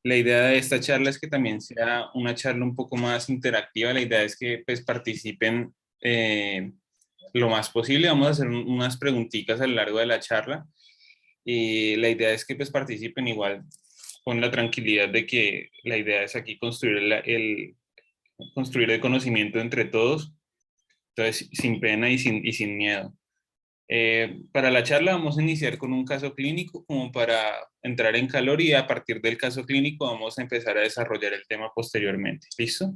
La idea de esta charla es que también sea una charla un poco más interactiva. La idea es que pues participen lo más posible. Vamos a hacer unas preguntitas a lo largo de la charla. Y la idea es que pues participen igual con la tranquilidad de que la idea es aquí construir construir el conocimiento entre todos. Entonces, sin pena y sin miedo. Para la charla vamos a iniciar con un caso clínico como para entrar en calor y a partir del caso clínico vamos a empezar a desarrollar el tema posteriormente. ¿Listo?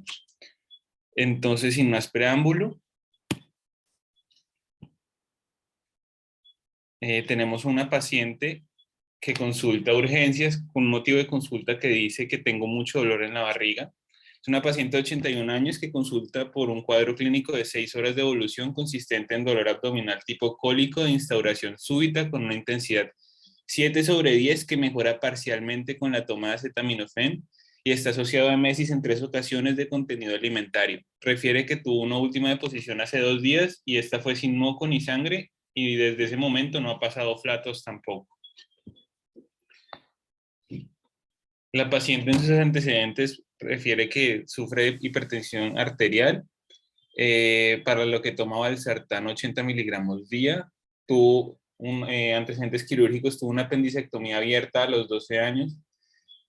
Entonces, sin más preámbulo, tenemos una paciente que consulta urgencias con un motivo de consulta que dice que tengo mucho dolor en la barriga. Es una paciente de 81 años que consulta por un cuadro clínico de 6 horas de evolución consistente en dolor abdominal tipo cólico de instauración súbita con una intensidad 7/10 que mejora parcialmente con la toma de acetaminofén y está asociado a emesis en 3 ocasiones de contenido alimentario. Refiere que tuvo una última deposición hace 2 días y esta fue sin moco ni sangre y desde ese momento no ha pasado flatos tampoco. La paciente en sus antecedentes refiere que sufre de hipertensión arterial, para lo que toma valsartán 80 miligramos día, tuvo antecedentes quirúrgicos, tuvo una apendicectomía abierta a los 12 años,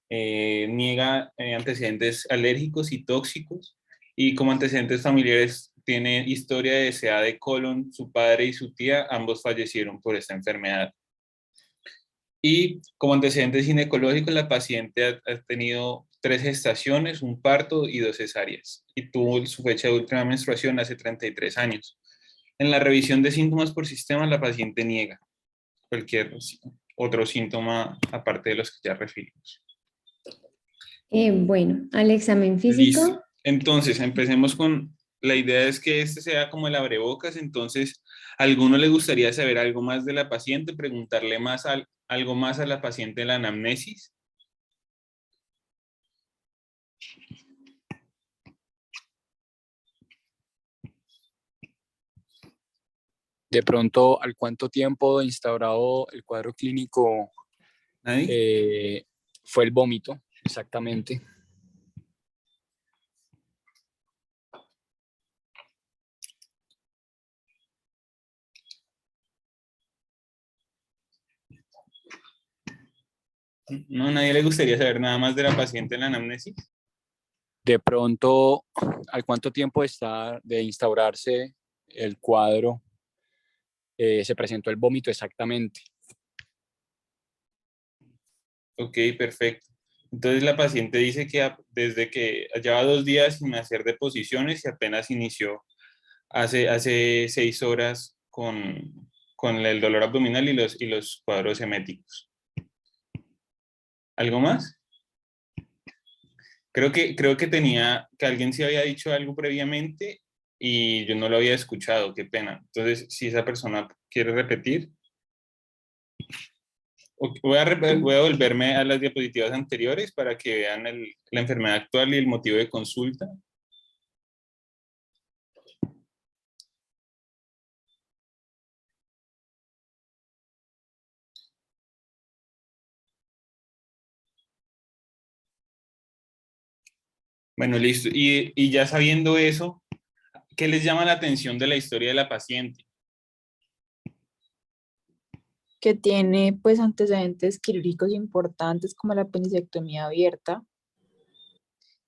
niega antecedentes alérgicos y tóxicos, y como antecedentes familiares tiene historia de SEA de colon, su padre y su tía, ambos fallecieron por esta enfermedad. Y como antecedentes ginecológicos, la paciente ha tenido 3 gestaciones, un parto y 2 cesáreas, y tuvo su fecha de última menstruación hace 33 años. En la revisión de síntomas por sistema, la paciente niega cualquier otro síntoma aparte de los que ya referimos. Bueno, al examen Listo. físico. Entonces, empecemos con, la idea es que este sea como el abrebocas. Entonces, ¿a alguno le gustaría saber algo más de la paciente, preguntarle algo más a la paciente de la anamnesis? De pronto, ¿al cuánto tiempo de instaurado el cuadro clínico fue el vómito? Exactamente. No, nadie le gustaría saber nada más de la paciente en la anamnesis. De pronto, ¿al cuánto tiempo está de instaurarse el cuadro se presentó el vómito exactamente? Ok, perfecto. Entonces la paciente dice que desde que lleva 2 días sin hacer deposiciones y apenas inició hace 6 horas con el dolor abdominal y los cuadros eméticos. ¿Algo más? Creo que alguien sí había dicho algo previamente y yo no lo había escuchado, qué pena. Entonces, si esa persona quiere repetir, voy a volverme a las diapositivas anteriores para que vean la enfermedad actual y el motivo de consulta. Bueno, listo. Y ya sabiendo eso, ¿qué les llama la atención de la historia de la paciente? Que tiene pues antecedentes quirúrgicos importantes como la apendicectomía abierta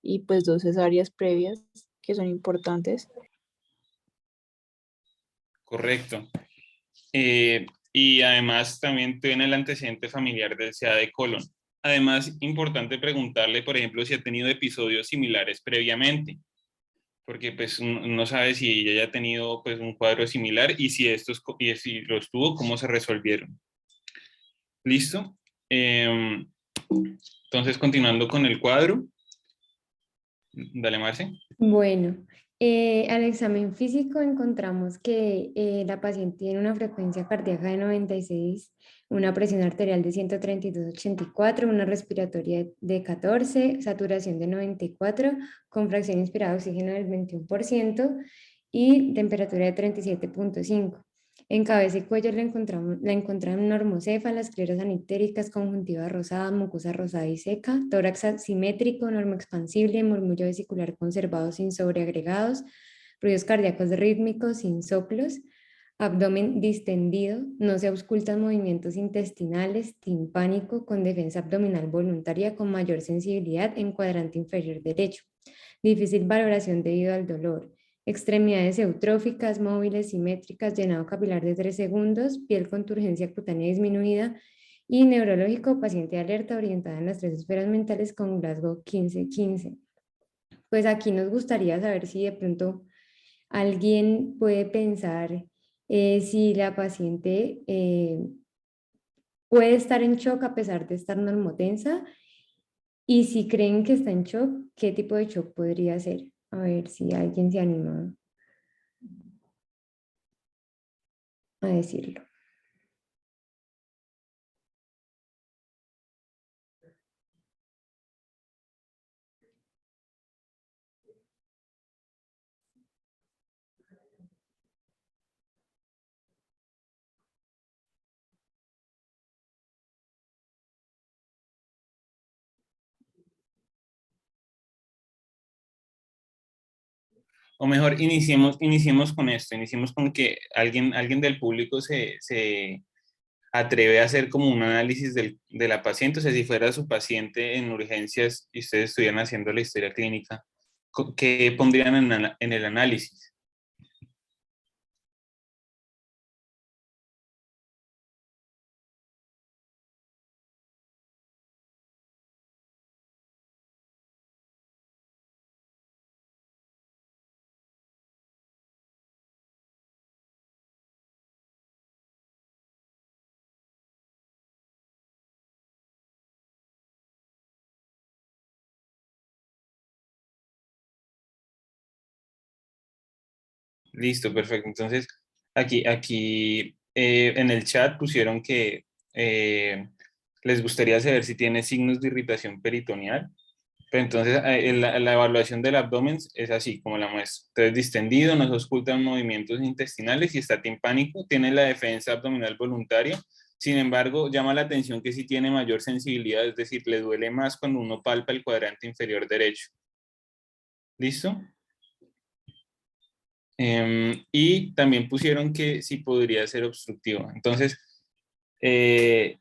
y pues 2 cesáreas previas que son importantes. Correcto. Y además también tiene el antecedente familiar del SEA de colon. Además, importante preguntarle, por ejemplo, si ha tenido episodios similares previamente, porque pues no sabe si ella ya ha tenido pues un cuadro similar y si los tuvo, cómo se resolvieron. ¿Listo? Entonces, continuando con el cuadro. Dale, Marce. Bueno, al examen físico encontramos que la paciente tiene una frecuencia cardíaca de 96, una presión arterial de 132/84, una respiratoria de 14, saturación de 94, con fracción inspirada de oxígeno del 21% y temperatura de 37.5. En cabeza y cuello la encontramos normocéfala, escleras anitéricas, conjuntiva rosada, mucosa rosada y seca, tórax asimétrico, normoexpansible, murmullo vesicular conservado sin sobreagregados, ruidos cardíacos rítmicos sin soplos, abdomen distendido, no se auscultan movimientos intestinales, timpánico, con defensa abdominal voluntaria con mayor sensibilidad en cuadrante inferior derecho. Difícil valoración debido al dolor. Extremidades eutróficas, móviles, simétricas, llenado capilar de 3 segundos, piel con turgencia cutánea disminuida y neurológico, paciente alerta orientada en las 3 esferas mentales con Glasgow 15-15. Pues aquí nos gustaría saber si de pronto alguien puede pensar si la paciente puede estar en shock a pesar de estar normotensa y si creen que está en shock, ¿qué tipo de shock podría ser? A ver si alguien se anima a decirlo. O mejor, iniciemos con esto, iniciemos con que alguien del público se atreve a hacer como un análisis de la paciente, o sea, si fuera su paciente en urgencias y ustedes estuvieran haciendo la historia clínica, ¿qué pondrían en el análisis? Listo, perfecto. Entonces, aquí en el chat pusieron que les gustaría saber si tiene signos de irritación peritoneal. Pero entonces, la evaluación del abdomen es así, como la muestra. Entonces, distendido, no se ocultan movimientos intestinales y está timpánico, tiene la defensa abdominal voluntaria. Sin embargo, llama la atención que sí tiene mayor sensibilidad, es decir, le duele más cuando uno palpa el cuadrante inferior derecho. ¿Listo? Y también pusieron que sí podría ser obstructivo. Entonces, eh,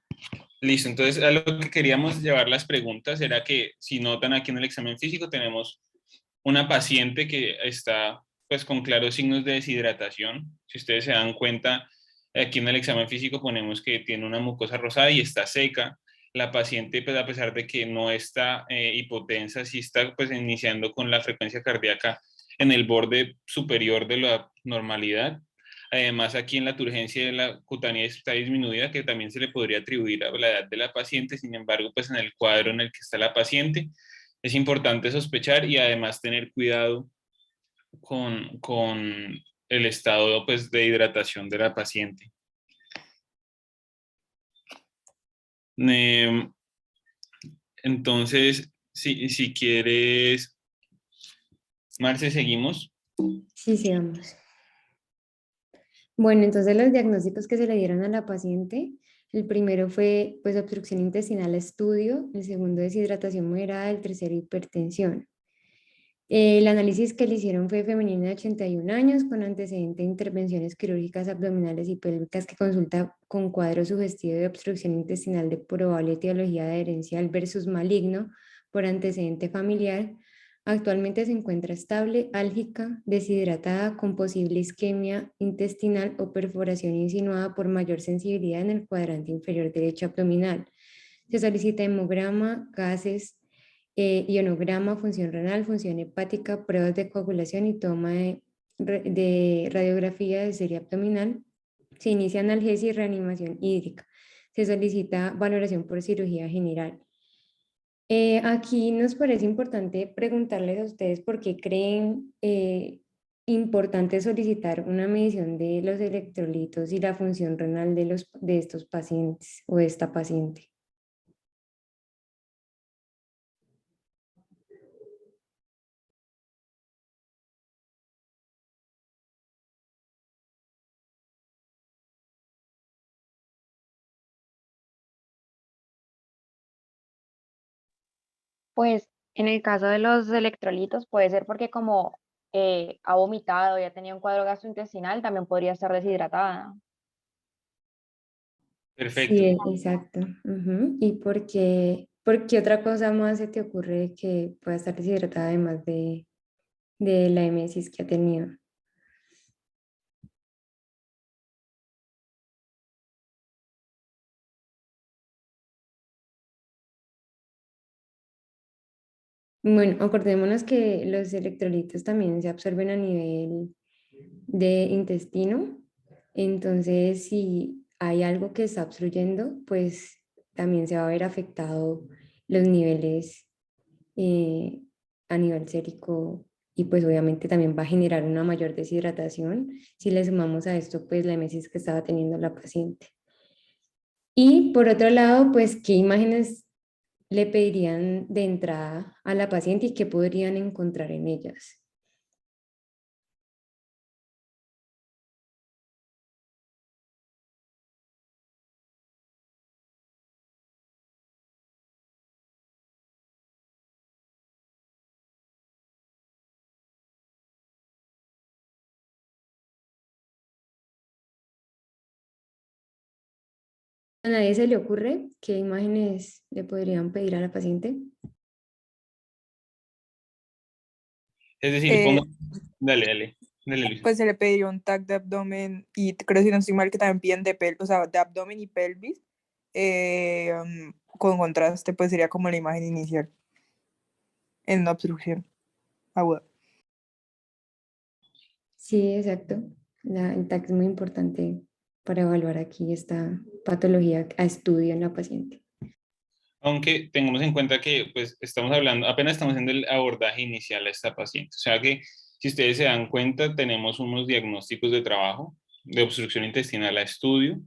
listo. Entonces, a lo que queríamos llevar las preguntas era que si notan aquí en el examen físico tenemos una paciente que está pues con claros signos de deshidratación. Si ustedes se dan cuenta, aquí en el examen físico ponemos que tiene una mucosa rosada y está seca. La paciente, pues a pesar de que no está hipotensa, sí está pues iniciando con la frecuencia cardíaca en el borde superior de la normalidad. Además, aquí en la turgencia de la cutánea está disminuida, que también se le podría atribuir a la edad de la paciente. Sin embargo, pues en el cuadro en el que está la paciente, es importante sospechar y además tener cuidado con el estado pues, de hidratación de la paciente. Entonces, si quieres, Marce, seguimos. Sí, sigamos. Bueno, entonces los diagnósticos que se le dieron a la paciente, el primero fue pues obstrucción intestinal a estudio, el segundo deshidratación moderada, el tercero hipertensión. El análisis que le hicieron fue femenina de 81 años con antecedente de intervenciones quirúrgicas abdominales y pélvicas que consulta con cuadro sugestivo de obstrucción intestinal de probable etiología de herencial versus maligno por antecedente familiar. Actualmente se encuentra estable, álgica, deshidratada, con posible isquemia intestinal o perforación insinuada por mayor sensibilidad en el cuadrante inferior derecho abdominal. Se solicita hemograma, gases, ionograma, función renal, función hepática, pruebas de coagulación y toma de radiografía de serie abdominal. Se inicia analgesia y reanimación hídrica. Se solicita valoración por cirugía general. Aquí nos parece importante preguntarles a ustedes por qué creen importante solicitar una medición de los electrolitos y la función renal de estos pacientes o de esta paciente. Pues en el caso de los electrolitos puede ser porque como ha vomitado y ha tenido un cuadro gastrointestinal, también podría estar deshidratada. Perfecto. Sí, exacto. Ujú. ¿Y por qué otra cosa más se te ocurre que pueda estar deshidratada además de la emesis que ha tenido? Bueno, acordémonos que los electrolitos también se absorben a nivel de intestino. Entonces, si hay algo que está obstruyendo, pues también se va a ver afectado los niveles eh, a nivel sérico y pues obviamente también va a generar una mayor deshidratación si le sumamos a esto pues la emesis que estaba teniendo la paciente. Y por otro lado, pues, ¿qué imágenes le pedirían de entrada a la paciente y qué podrían encontrar en ellas? ¿A nadie se le ocurre qué imágenes le podrían pedir a la paciente? Es decir, Eh, dale, dale, dale, Luis. pues se le pediría un tag de abdomen y creo, si no estoy mal, que también piden o sea, de abdomen y pelvis. Con contraste, pues sería como la imagen inicial en una obstrucción aguda. Sí, exacto. El TAC es muy importante para evaluar aquí esta patología a estudio en la paciente. Aunque tengamos en cuenta que pues estamos hablando, apenas estamos haciendo el abordaje inicial a esta paciente. O sea que si ustedes se dan cuenta, tenemos unos diagnósticos de trabajo de obstrucción intestinal a estudio.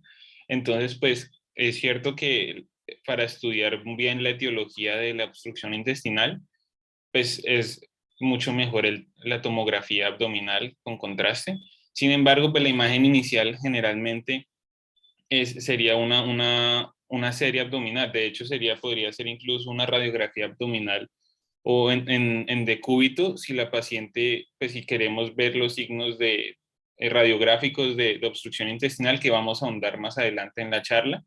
Entonces, pues es cierto que para estudiar bien la etiología de la obstrucción intestinal, pues es mucho mejor la tomografía abdominal con contraste. Sin embargo, pues la imagen inicial generalmente sería una serie abdominal. De hecho, podría ser incluso una radiografía abdominal o en decúbito si la paciente, pues si queremos ver los signos radiográficos de obstrucción intestinal que vamos a ahondar más adelante en la charla.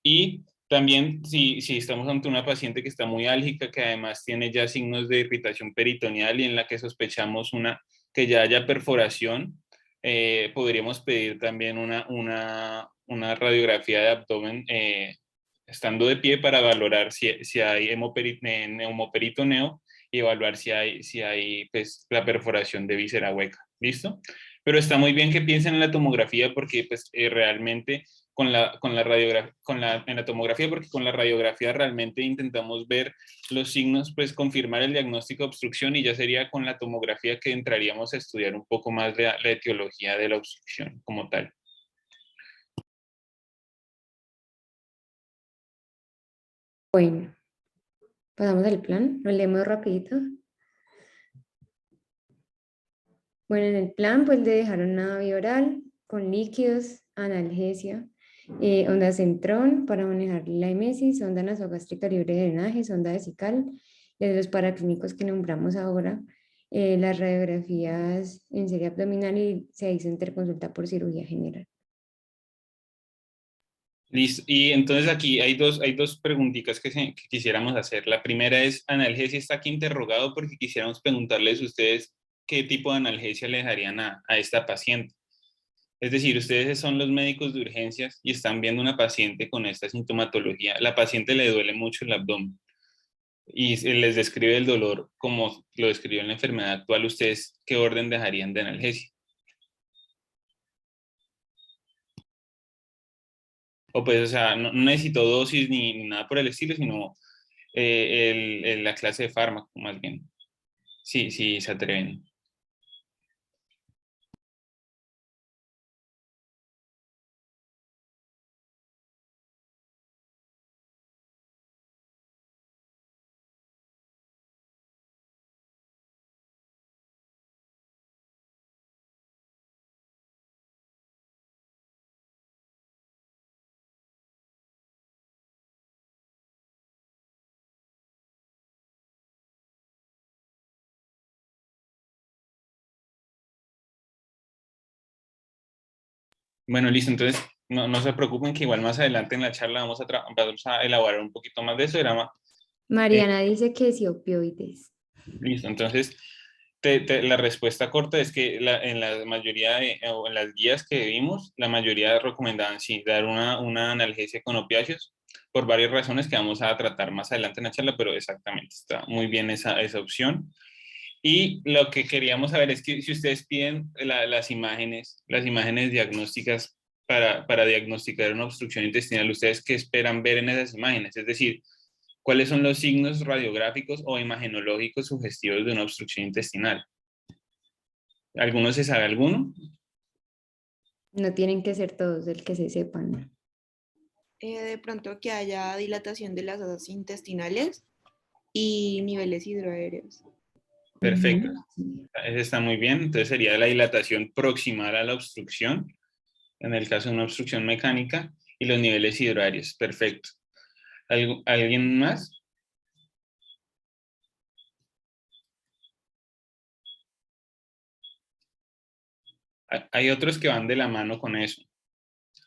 Y también si estamos ante una paciente que está muy álgica, que además tiene ya signos de irritación peritoneal y en la que sospechamos que ya haya perforación, podríamos pedir también una radiografía de abdomen estando de pie para valorar si hay neumoperitoneo y evaluar si hay pues, la perforación de víscera hueca. ¿Listo? Pero está muy bien que piensen en la tomografía porque pues, realmente en la tomografía, porque con la radiografía realmente intentamos ver los signos, pues confirmar el diagnóstico de obstrucción y ya sería con la tomografía que entraríamos a estudiar un poco más la etiología de la obstrucción como tal. Bueno, pasamos al plan, lo leemos rapidito. Bueno, en el plan pues le dejaron una vía oral con líquidos, analgesia, onda centrón para manejar la emesis, sonda nasogástrica libre de drenaje, sonda vesical, de los paraclínicos que nombramos ahora, las radiografías en serie abdominal y se hizo interconsulta por cirugía general. Listo. Y entonces aquí hay dos preguntitas que quisiéramos hacer. La primera es, analgesia está aquí interrogado porque quisiéramos preguntarles a ustedes qué tipo de analgesia le dejarían a esta paciente. Es decir, ustedes son los médicos de urgencias y están viendo una paciente con esta sintomatología. La paciente le duele mucho el abdomen y se les describe el dolor como lo describió en la enfermedad actual. ¿Ustedes qué orden dejarían de analgesia? O pues, o sea, no necesito dosis ni nada por el estilo, sino la clase de fármaco, más bien. Sí, sí, se atreven. Bueno, listo, entonces no se preocupen que igual más adelante en la charla vamos a elaborar un poquito más de eso. Mariana dice que sí, opioides. Listo, entonces la respuesta corta es que en la mayoría o en las guías que vimos, la mayoría recomendaban sí dar una analgesia con opiáceos por varias razones que vamos a tratar más adelante en la charla, pero exactamente, está muy bien esa opción. Y lo que queríamos saber es que si ustedes piden las imágenes diagnósticas para diagnosticar una obstrucción intestinal, ¿ustedes qué esperan ver en esas imágenes? Es decir, ¿cuáles son los signos radiográficos o imagenológicos sugestivos de una obstrucción intestinal? ¿Alguno se sabe alguno? No tienen que ser todos, el que se sepan. De pronto que haya dilatación de las asas intestinales y niveles hidroaéreos. Perfecto. Ujú. Ese está muy bien. Entonces sería la dilatación proximal a la obstrucción, en el caso de una obstrucción mecánica, y los niveles hidroaéreos. Perfecto. ¿Alguien más? Hay otros que van de la mano con eso,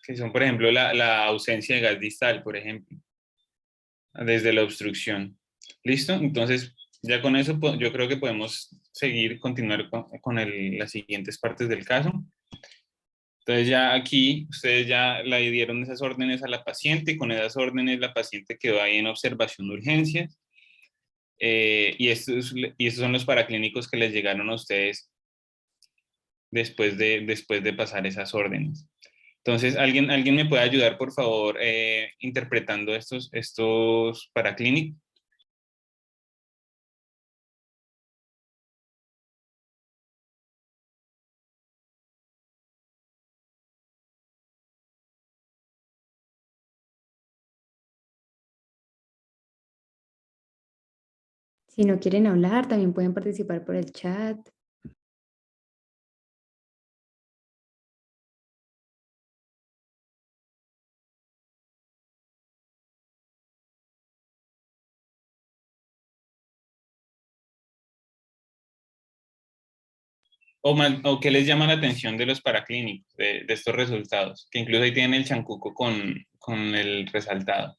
que son, por ejemplo, la ausencia de gas distal, por ejemplo, desde la obstrucción. ¿Listo? Entonces, ya con eso yo creo que podemos continuar con las siguientes partes del caso. Entonces ya aquí ustedes ya le dieron esas órdenes a la paciente, con esas órdenes la paciente quedó ahí en observación de urgencias, y estos son los paraclínicos que les llegaron a ustedes después de pasar esas órdenes. Entonces, ¿alguien me puede ayudar, por favor, interpretando estos paraclínicos? Si no quieren hablar, también pueden participar por el chat. ¿O qué les llama la atención de los paraclínicos, de estos resultados? Que incluso ahí tienen el chancuco con el resaltado.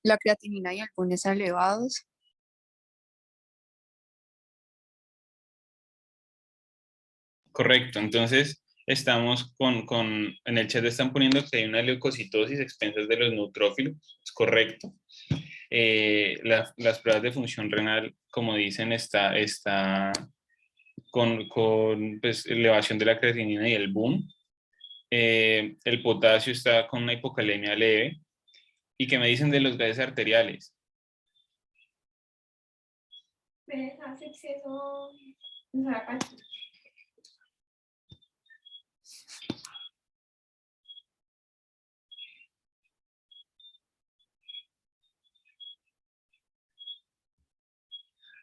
La creatinina y álbumes elevados. Correcto, entonces estamos en el chat están poniendo que hay una leucocitosis a expensas de los neutrófilos, es correcto. Las pruebas de función renal, como dicen, está con pues, elevación de la creatinina y el boom. El potasio está con una hipocalemia leve. ¿Y qué me dicen de los gases arteriales?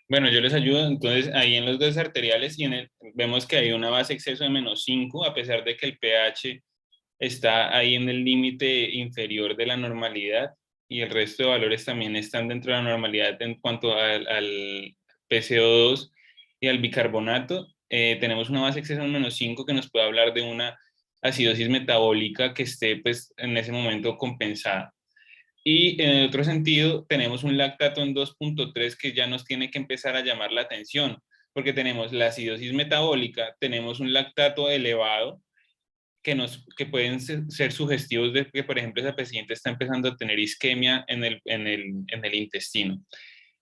Bueno, yo les ayudo. Entonces, ahí en los gases arteriales vemos que hay una base exceso de -5, a pesar de que el pH está ahí en el límite inferior de la normalidad y el resto de valores también están dentro de la normalidad en cuanto al PCO2 y al bicarbonato. Tenemos una base exceso en -5 que nos puede hablar de una acidosis metabólica que esté pues, en ese momento compensada. Y en el otro sentido, tenemos un lactato en 2.3 que ya nos tiene que empezar a llamar la atención, porque tenemos la acidosis metabólica, tenemos un lactato elevado, que pueden ser sugestivos de que, por ejemplo, esa paciente está empezando a tener isquemia en el intestino.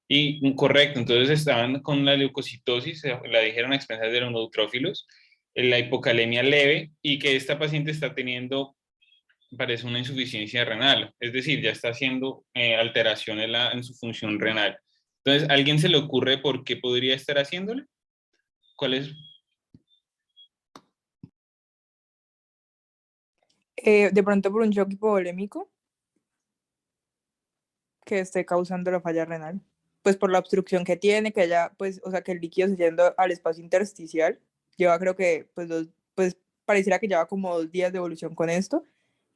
Y correcto, entonces estaban con la leucocitosis, la dijeron a expensas de los neutrófilos, la hipocalemia leve, y que esta paciente está teniendo, parece una insuficiencia renal, es decir, ya está haciendo alteraciones en su función renal. Entonces, ¿a alguien se le ocurre por qué podría estar haciéndole? ¿Cuál es? De pronto por un shock hipovolémico que esté causando la falla renal. Pues por la obstrucción que tiene, que haya, pues, o sea, que el líquido se yendo al espacio intersticial. Lleva, creo que, pues pareciera que lleva como 2 días de evolución con esto.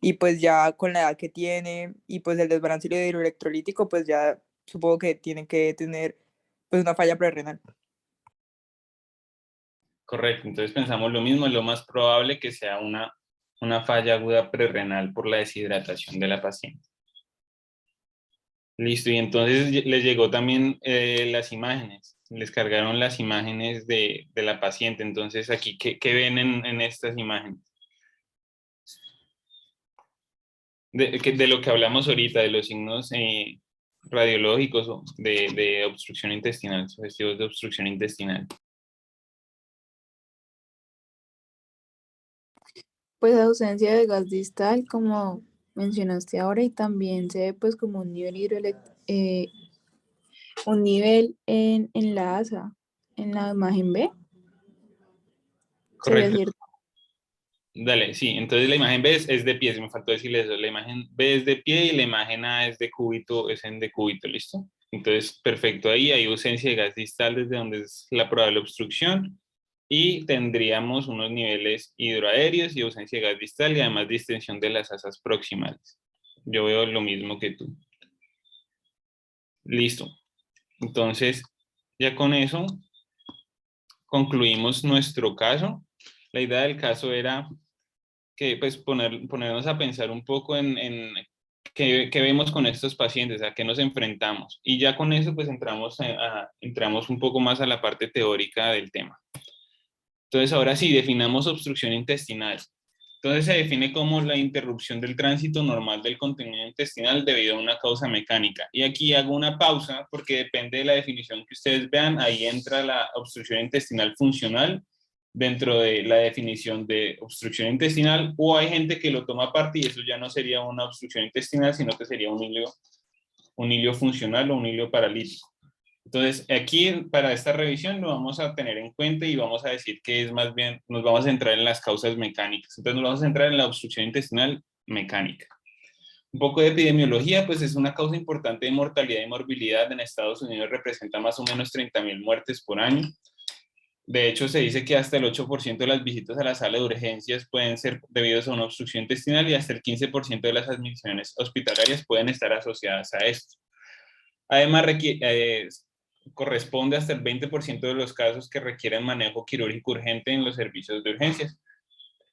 Y pues ya con la edad que tiene y pues el desbalance hidroelectrolítico, pues ya supongo que tienen que tener pues una falla prerrenal. Correcto, entonces pensamos lo mismo, es lo más probable que sea una falla aguda prerrenal por la deshidratación de la paciente. Listo, y entonces les llegó también las imágenes, les cargaron las imágenes de la paciente. Entonces aquí, ¿qué ven en estas imágenes? De lo que hablamos ahorita, de los signos radiológicos o de obstrucción intestinal, sugestivos de obstrucción intestinal. Pues ausencia de gas distal, como mencionaste ahora, y también se ve pues como un nivel un nivel en la asa, en la imagen B. ¿Sería Correcto. cierto? Dale, sí, entonces la imagen B es de pie, se me faltó decirle eso, la imagen B es de pie y la imagen A es de cúbito, es en decúbito, ¿listo? Entonces, perfecto, ahí hay ausencia de gas distal desde donde es la probable obstrucción y tendríamos unos niveles hidroaéreos y ausencia de gas distal y además distensión de las asas proximales. Yo veo lo mismo que tú. Listo. Entonces, ya con eso concluimos nuestro caso. La idea del caso era que pues ponernos a pensar un poco en qué vemos con estos pacientes, a qué nos enfrentamos. Y ya con eso pues entramos un poco más a la parte teórica del tema. Entonces ahora sí, definamos obstrucción intestinal. Entonces se define como la interrupción del tránsito normal del contenido intestinal debido a una causa mecánica. Y aquí hago una pausa porque depende de la definición que ustedes vean, ahí entra la obstrucción intestinal funcional dentro de la definición de obstrucción intestinal, o hay gente que lo toma aparte y eso ya no sería una obstrucción intestinal, sino que sería un hilio funcional o un hilio paralítico. Entonces, aquí para esta revisión lo vamos a tener en cuenta y vamos a decir que es más bien, nos vamos a centrar en las causas mecánicas. Entonces, nos vamos a centrar en la obstrucción intestinal mecánica. Un poco de epidemiología, pues es una causa importante de mortalidad y morbilidad. En Estados Unidos representa más o menos 30.000 muertes por año. De hecho, se dice que hasta el 8% de las visitas a la sala de urgencias pueden ser debidas a una obstrucción intestinal y hasta el 15% de las admisiones hospitalarias pueden estar asociadas a esto. Además, corresponde hasta el 20% de los casos que requieren manejo quirúrgico urgente en los servicios de urgencias.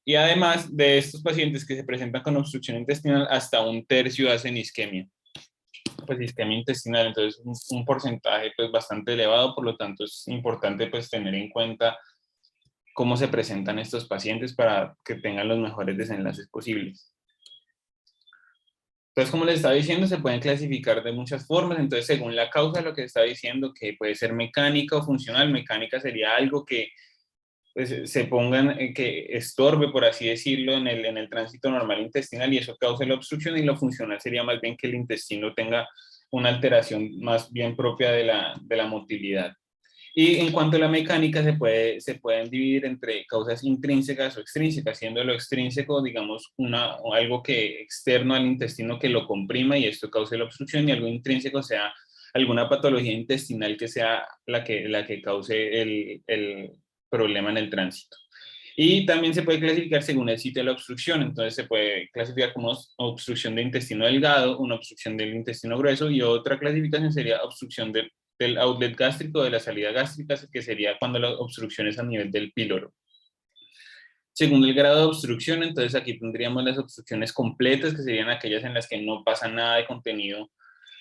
Y además de estos pacientes que se presentan con obstrucción intestinal, hasta un tercio hacen isquemia. Pues isquemia intestinal, entonces un porcentaje pues bastante elevado, por lo tanto es importante pues tener en cuenta cómo se presentan estos pacientes para que tengan los mejores desenlaces posibles. Entonces, como les estaba diciendo, se pueden clasificar de muchas formas. Entonces, según la causa, lo que está diciendo que puede ser mecánica o funcional. Mecánica sería algo que pues, se pongan, que estorbe, por así decirlo, en el tránsito normal intestinal y eso causa la obstrucción. Y lo funcional sería más bien que el intestino tenga una alteración más bien propia de la motilidad. Y en cuanto a la mecánica, se pueden dividir entre causas intrínsecas o extrínsecas, siendo lo extrínseco, digamos, algo que externo al intestino que lo comprima y esto cause la obstrucción, y algo intrínseco sea alguna patología intestinal que sea la que cause el problema en el tránsito. Y también se puede clasificar según el sitio de la obstrucción, entonces se puede clasificar como obstrucción del intestino delgado, una obstrucción del intestino grueso, y otra clasificación sería obstrucción del outlet gástrico, de la salida gástrica, que sería cuando la obstrucción es a nivel del píloro. Según el grado de obstrucción, entonces aquí tendríamos las obstrucciones completas, que serían aquellas en las que no pasa nada de contenido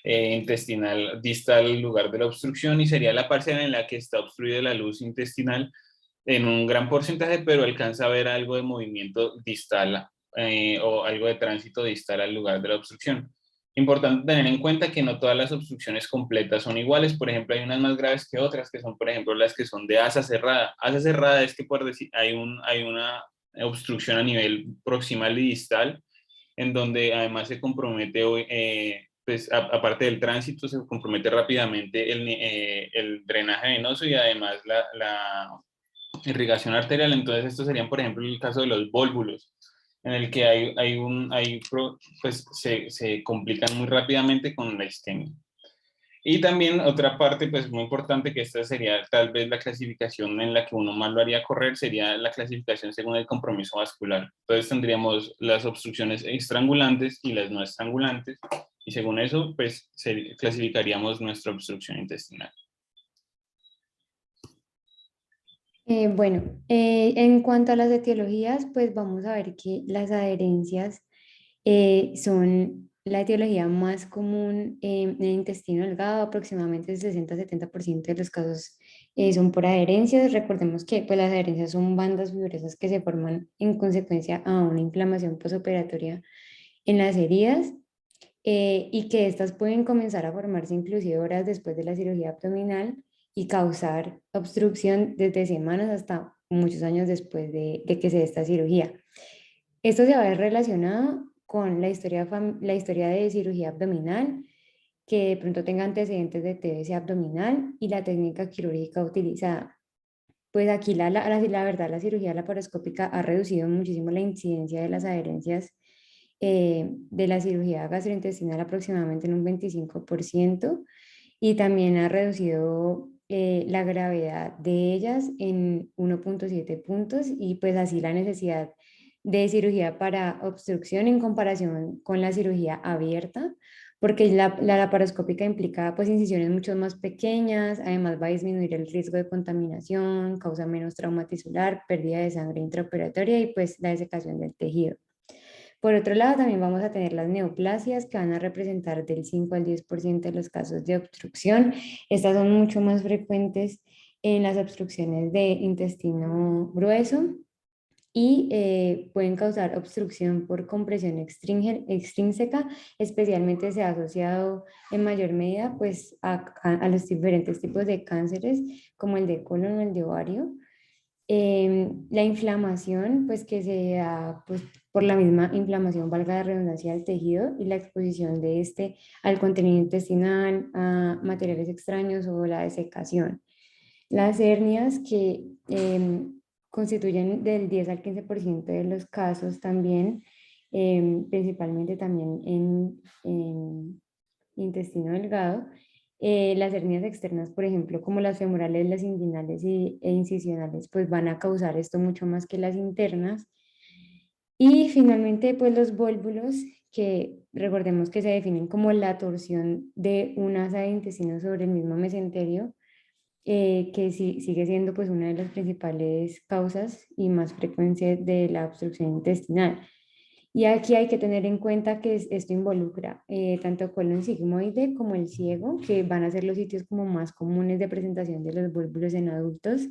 intestinal distal al lugar de la obstrucción, y sería la parcial en la que está obstruida la luz intestinal en un gran porcentaje, pero alcanza a ver algo de movimiento distal o algo de tránsito distal al lugar de la obstrucción. Importante tener en cuenta que no todas las obstrucciones completas son iguales. Por ejemplo, hay unas más graves que otras, que son, por ejemplo, las que son de asa cerrada. Asa cerrada es que, por decir, hay una obstrucción a nivel proximal y distal, en donde además se compromete, pues, aparte del tránsito, se compromete rápidamente el drenaje venoso y además la irrigación arterial. Entonces, estos serían, por ejemplo, el caso de los vólvulos, en el que pues se complican muy rápidamente con la isquemia. Y también otra parte, pues muy importante, que esta sería tal vez la clasificación en la que uno más lo haría correr, sería la clasificación según el compromiso vascular. Entonces tendríamos las obstrucciones estrangulantes y las no estrangulantes, Y según eso, pues clasificaríamos nuestra obstrucción intestinal. Bueno, en cuanto a las etiologías, pues vamos a ver que las adherencias son la etiología más común en el intestino delgado. Aproximadamente el 60-70% de los casos son por adherencias. Recordemos que pues, las adherencias son bandas fibrosas que se forman en consecuencia a una inflamación posoperatoria en las heridas, y que estas pueden comenzar a formarse inclusive horas después de la cirugía abdominal y causar obstrucción desde semanas hasta muchos años después de que se dé esta cirugía. Esto se va a ver relacionado con la historia de cirugía abdominal, que de pronto tenga antecedentes de TBC abdominal y la técnica quirúrgica utilizada. Pues aquí la verdad, la cirugía laparoscópica ha reducido muchísimo la incidencia de las adherencias de la cirugía gastrointestinal aproximadamente en un 25%, y también ha reducido la gravedad de ellas en 1,7 puntos, y pues así la necesidad de cirugía para obstrucción en comparación con la cirugía abierta, porque la laparoscópica implica pues incisiones mucho más pequeñas, además va a disminuir el riesgo de contaminación, causa menos trauma tisular, pérdida de sangre intraoperatoria y pues la desecación del tejido. Por otro lado, también vamos a tener las neoplasias, que van a representar del 5 al 10% de los casos de obstrucción. Estas son mucho más frecuentes en las obstrucciones de intestino grueso y pueden causar obstrucción por compresión extrínseca. Especialmente se ha asociado en mayor medida pues, a los diferentes tipos de cánceres, como el de colon o el de ovario. La inflamación, pues que se da pues, por la misma inflamación, valga la redundancia, del tejido y la exposición de este al contenido intestinal, a materiales extraños o la desecación. Las hernias, que constituyen del 10 al 15% de los casos también, principalmente también en intestino delgado. Las hernias externas, por ejemplo, como las femorales, las inguinales e incisionales, pues van a causar esto mucho más que las internas. Y finalmente, pues los vólvulos, que recordemos que se definen como la torsión de un asa de intestino sobre el mismo mesenterio, que sigue siendo pues una de las principales causas y más frecuentes de la obstrucción intestinal. Y aquí hay que tener en cuenta que esto involucra tanto colon sigmoide como el ciego, que van a ser los sitios como más comunes de presentación de los vólvulos en adultos.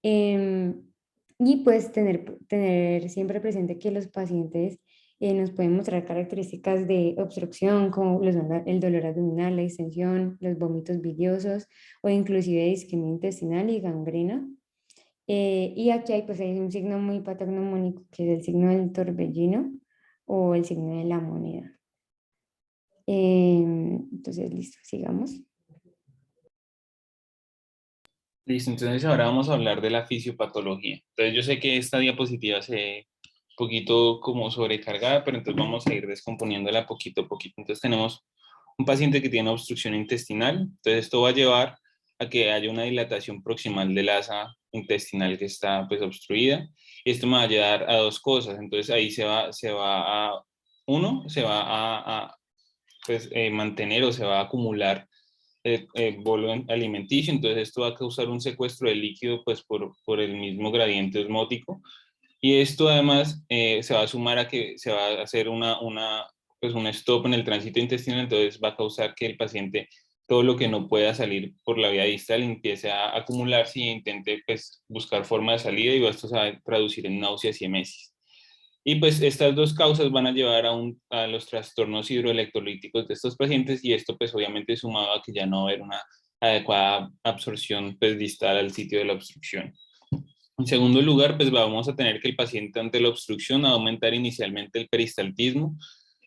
Em, y pues tener siempre presente que los pacientes nos pueden mostrar características de obstrucción, como lo son el dolor abdominal, la distensión, los vómitos biliosos o inclusive isquemia intestinal y gangrena. Y aquí hay, pues, hay un signo muy patognomónico, que es el signo del torbellino o el signo de la moneda. Entonces, listo, sigamos. Listo, entonces ahora vamos a hablar de la fisiopatología. Entonces yo sé que esta diapositiva se ve un poquito como sobrecargada, pero entonces vamos a ir descomponiéndola poquito a poquito. Entonces tenemos un paciente que tiene obstrucción intestinal, entonces esto va a llevar a que haya una dilatación proximal del asa intestinal que está pues obstruida. Esto me va a llevar a dos cosas, entonces ahí se va a, uno, se va a pues, mantener o se va a acumular bolo alimenticio, entonces esto va a causar un secuestro de líquido pues por el mismo gradiente osmótico, y esto además se va a sumar a que se va a hacer pues un stop en el tránsito intestinal, entonces va a causar que el paciente todo lo que no pueda salir por la vía distal empiece a acumularse y intente pues buscar forma de salida, y esto se va a traducir en náuseas y emesis. Y pues estas dos causas van a llevar a los trastornos hidroelectrolíticos de estos pacientes, y esto pues obviamente sumado a que ya no va a haber una adecuada absorción pues distal al sitio de la obstrucción. En segundo lugar, pues vamos a tener que el paciente ante la obstrucción va a aumentar inicialmente el peristaltismo,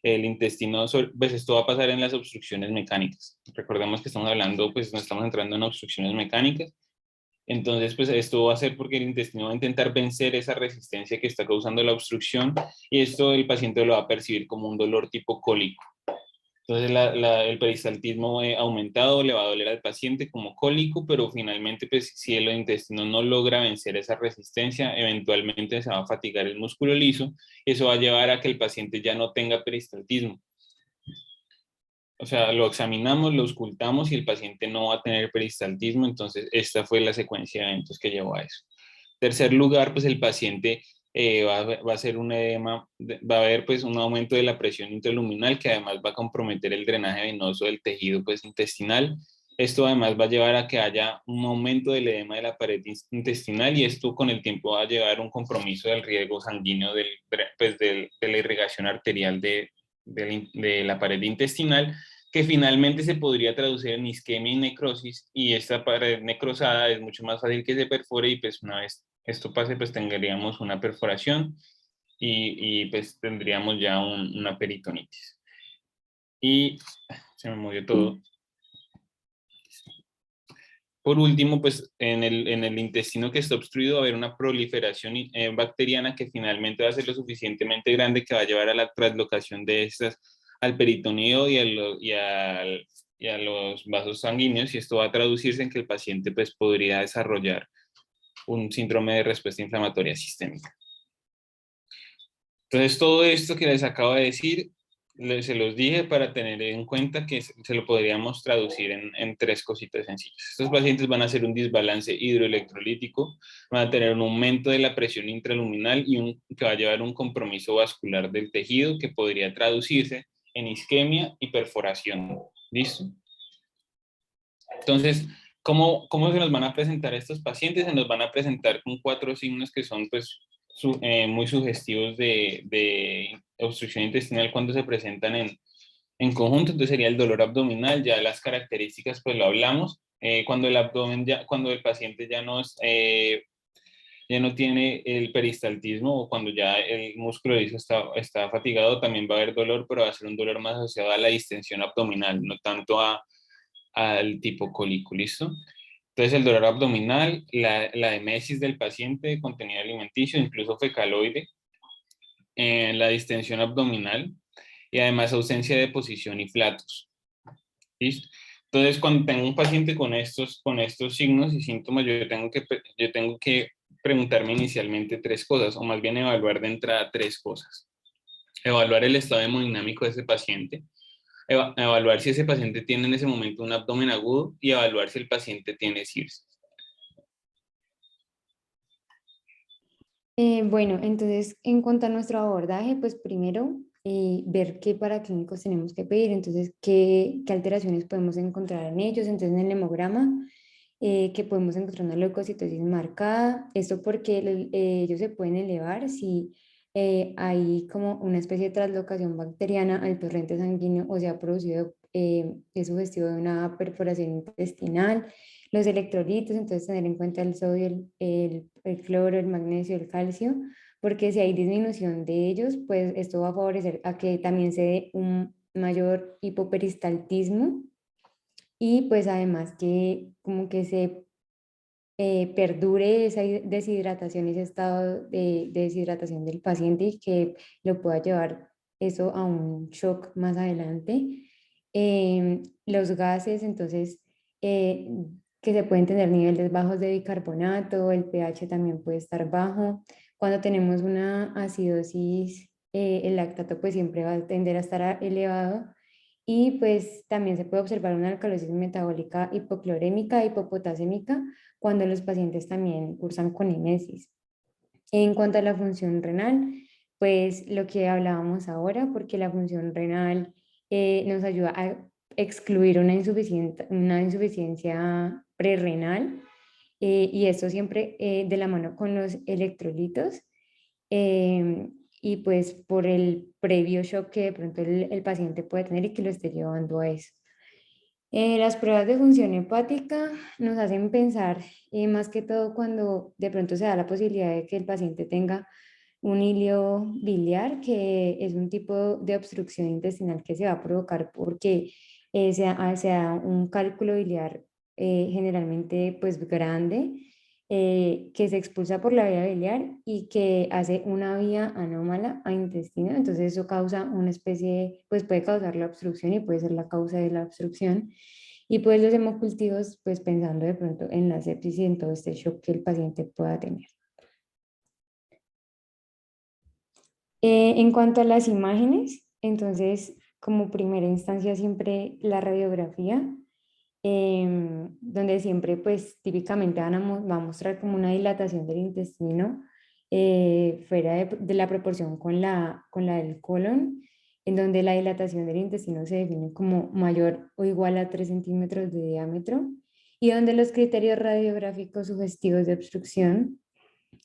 el intestino, pues esto va a pasar en las obstrucciones mecánicas. Recordemos que estamos hablando, pues no estamos entrando en obstrucciones mecánicas. Entonces, pues esto va a ser porque el intestino va a intentar vencer esa resistencia que está causando la obstrucción, y esto el paciente lo va a percibir como un dolor tipo cólico. Entonces, el peristaltismo aumentado le va a doler al paciente como cólico, pero finalmente, pues si el intestino no logra vencer esa resistencia, eventualmente se va a fatigar el músculo liso, y eso va a llevar a que el paciente ya no tenga peristaltismo. o sea, lo examinamos, lo auscultamos y el paciente no va a tener peristaltismo, entonces esta fue la secuencia de eventos que llevó a eso. Tercer lugar, pues el paciente va a hacer un edema, va a haber pues un aumento de la presión intraluminal que además va a comprometer el drenaje venoso del tejido pues intestinal. Esto además va a llevar a que haya un aumento del edema de la pared intestinal y esto con el tiempo va a llevar un compromiso del riego sanguíneo pues de la irrigación arterial de la pared intestinal, que finalmente se podría traducir en isquemia y necrosis, y esta pared necrosada es mucho más fácil que se perfore y pues una vez esto pase pues tendríamos una perforación y pues tendríamos ya una peritonitis. Y se me movió todo. Por último, pues en el intestino que está obstruido va a haber una proliferación bacteriana que finalmente va a ser lo suficientemente grande que va a llevar a la traslocación de estas al peritoneo y a los vasos sanguíneos, y esto va a traducirse en que el paciente pues podría desarrollar un síndrome de respuesta inflamatoria sistémica. Entonces todo esto que les acabo de decir se los dije para tener en cuenta que se lo podríamos traducir en tres cositas sencillas. Estos pacientes van a hacer un desbalance hidroelectrolítico, van a tener un aumento de la presión intraluminal que va a llevar un compromiso vascular del tejido que podría traducirse en isquemia y perforación. ¿Listo? Entonces, ¿cómo se nos van a presentar estos pacientes? Se nos van a presentar con 4 signos que son pues muy sugestivos de obstrucción intestinal cuando se presentan en conjunto. Entonces sería el dolor abdominal, ya las características pues lo hablamos. Cuando el paciente ya no tiene el peristaltismo o cuando ya el músculo liso está fatigado, también va a haber dolor, pero va a ser un dolor más asociado a la distensión abdominal, no tanto al tipo cólico, ¿listo? Entonces el dolor abdominal, la emesis del paciente, contenido alimenticio, incluso fecaloide, la distensión abdominal y además ausencia de posición y flatos. ¿Listo? Entonces cuando tengo un paciente con estos signos y síntomas, yo tengo que preguntarme inicialmente 3 cosas, o más bien evaluar de entrada 3 cosas. Evaluar el estado hemodinámico de ese paciente, evaluar si ese paciente tiene en ese momento un abdomen agudo y evaluar si el paciente tiene cirrosis. Bueno, entonces en cuanto a nuestro abordaje, pues primero ver qué paraclínicos tenemos que pedir, entonces qué alteraciones podemos encontrar en ellos, entonces en el hemograma que podemos encontrar una leucocitosis marcada, esto porque ellos se pueden elevar si hay como una especie de traslocación bacteriana al torrente sanguíneo o se ha producido es sugestivo de una perforación intestinal, los electrolitos, entonces tener en cuenta el sodio, el cloro, el magnesio, el calcio, porque si hay disminución de ellos, pues esto va a favorecer a que también se dé un mayor hipoperistaltismo y pues además que como que se perdure esa deshidratación, ese estado de deshidratación del paciente y que lo pueda llevar eso a un shock más adelante. Los gases, entonces, que se pueden tener niveles bajos de bicarbonato, el pH también puede estar bajo. Cuando tenemos una acidosis, el lactato pues siempre va a tender a estar elevado y pues también se puede observar una alcalosis metabólica hipoclorémica, hipopotasémica, cuando los pacientes también cursan con emesis. En cuanto a la función renal, pues lo que hablábamos ahora, porque la función renal nos ayuda a excluir una insuficiencia prerrenal y esto siempre de la mano con los electrolitos. Y pues por el previo shock que de pronto el paciente puede tener y que lo esté llevando a eso. Las pruebas de función hepática nos hacen pensar, más que todo cuando de pronto se da la posibilidad de que el paciente tenga un hilio biliar, que es un tipo de obstrucción intestinal que se va a provocar porque se da un cálculo biliar generalmente pues grande, que se expulsa por la vía biliar y que hace una vía anómala a intestino, entonces eso causa una especie, pues puede causar la obstrucción y puede ser la causa de la obstrucción. Y pues los hemocultivos, pues pensando de pronto en la sepsis y en todo este shock que el paciente pueda tener. En cuanto a las imágenes, entonces, como primera instancia siempre la radiografía, donde siempre pues típicamente va a mostrar como una dilatación del intestino fuera de la proporción con la del colon, en donde la dilatación del intestino se define como mayor o igual a 3 centímetros de diámetro y donde los criterios radiográficos sugestivos de obstrucción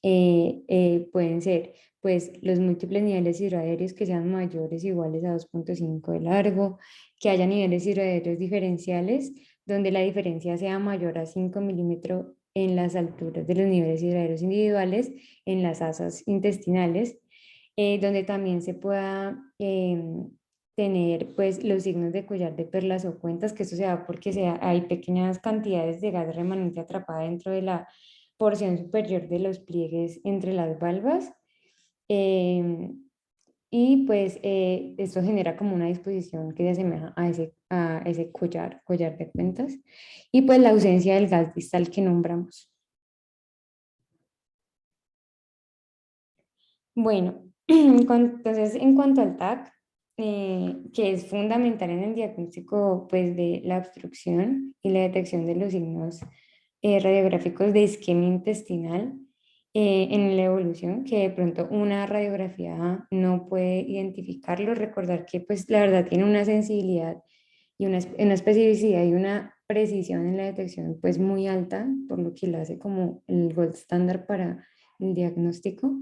pueden ser pues los múltiples niveles hidroaéreos que sean mayores o iguales a 2,5 de largo, que haya niveles hidroaéreos diferenciales, donde la diferencia sea mayor a 5 milímetros en las alturas de los niveles hidroaéreos individuales en las asas intestinales, donde también se pueda tener pues los signos de collar de perlas o cuentas, que eso se da porque hay pequeñas cantidades de gas remanente atrapada dentro de la porción superior de los pliegues entre las valvas. Y pues esto genera como una disposición que se asemeja a ese collar de cuentas. Y pues la ausencia del gas distal que nombramos. Bueno, entonces en cuanto al TAC, que es fundamental en el diagnóstico pues, de la obstrucción y la detección de los signos radiográficos de isquemia intestinal en la evolución, que de pronto una radiografía no puede identificarlo, recordar que pues la verdad tiene una sensibilidad y una especificidad y una precisión en la detección pues muy alta, por lo que la hace como el gold standard para el diagnóstico.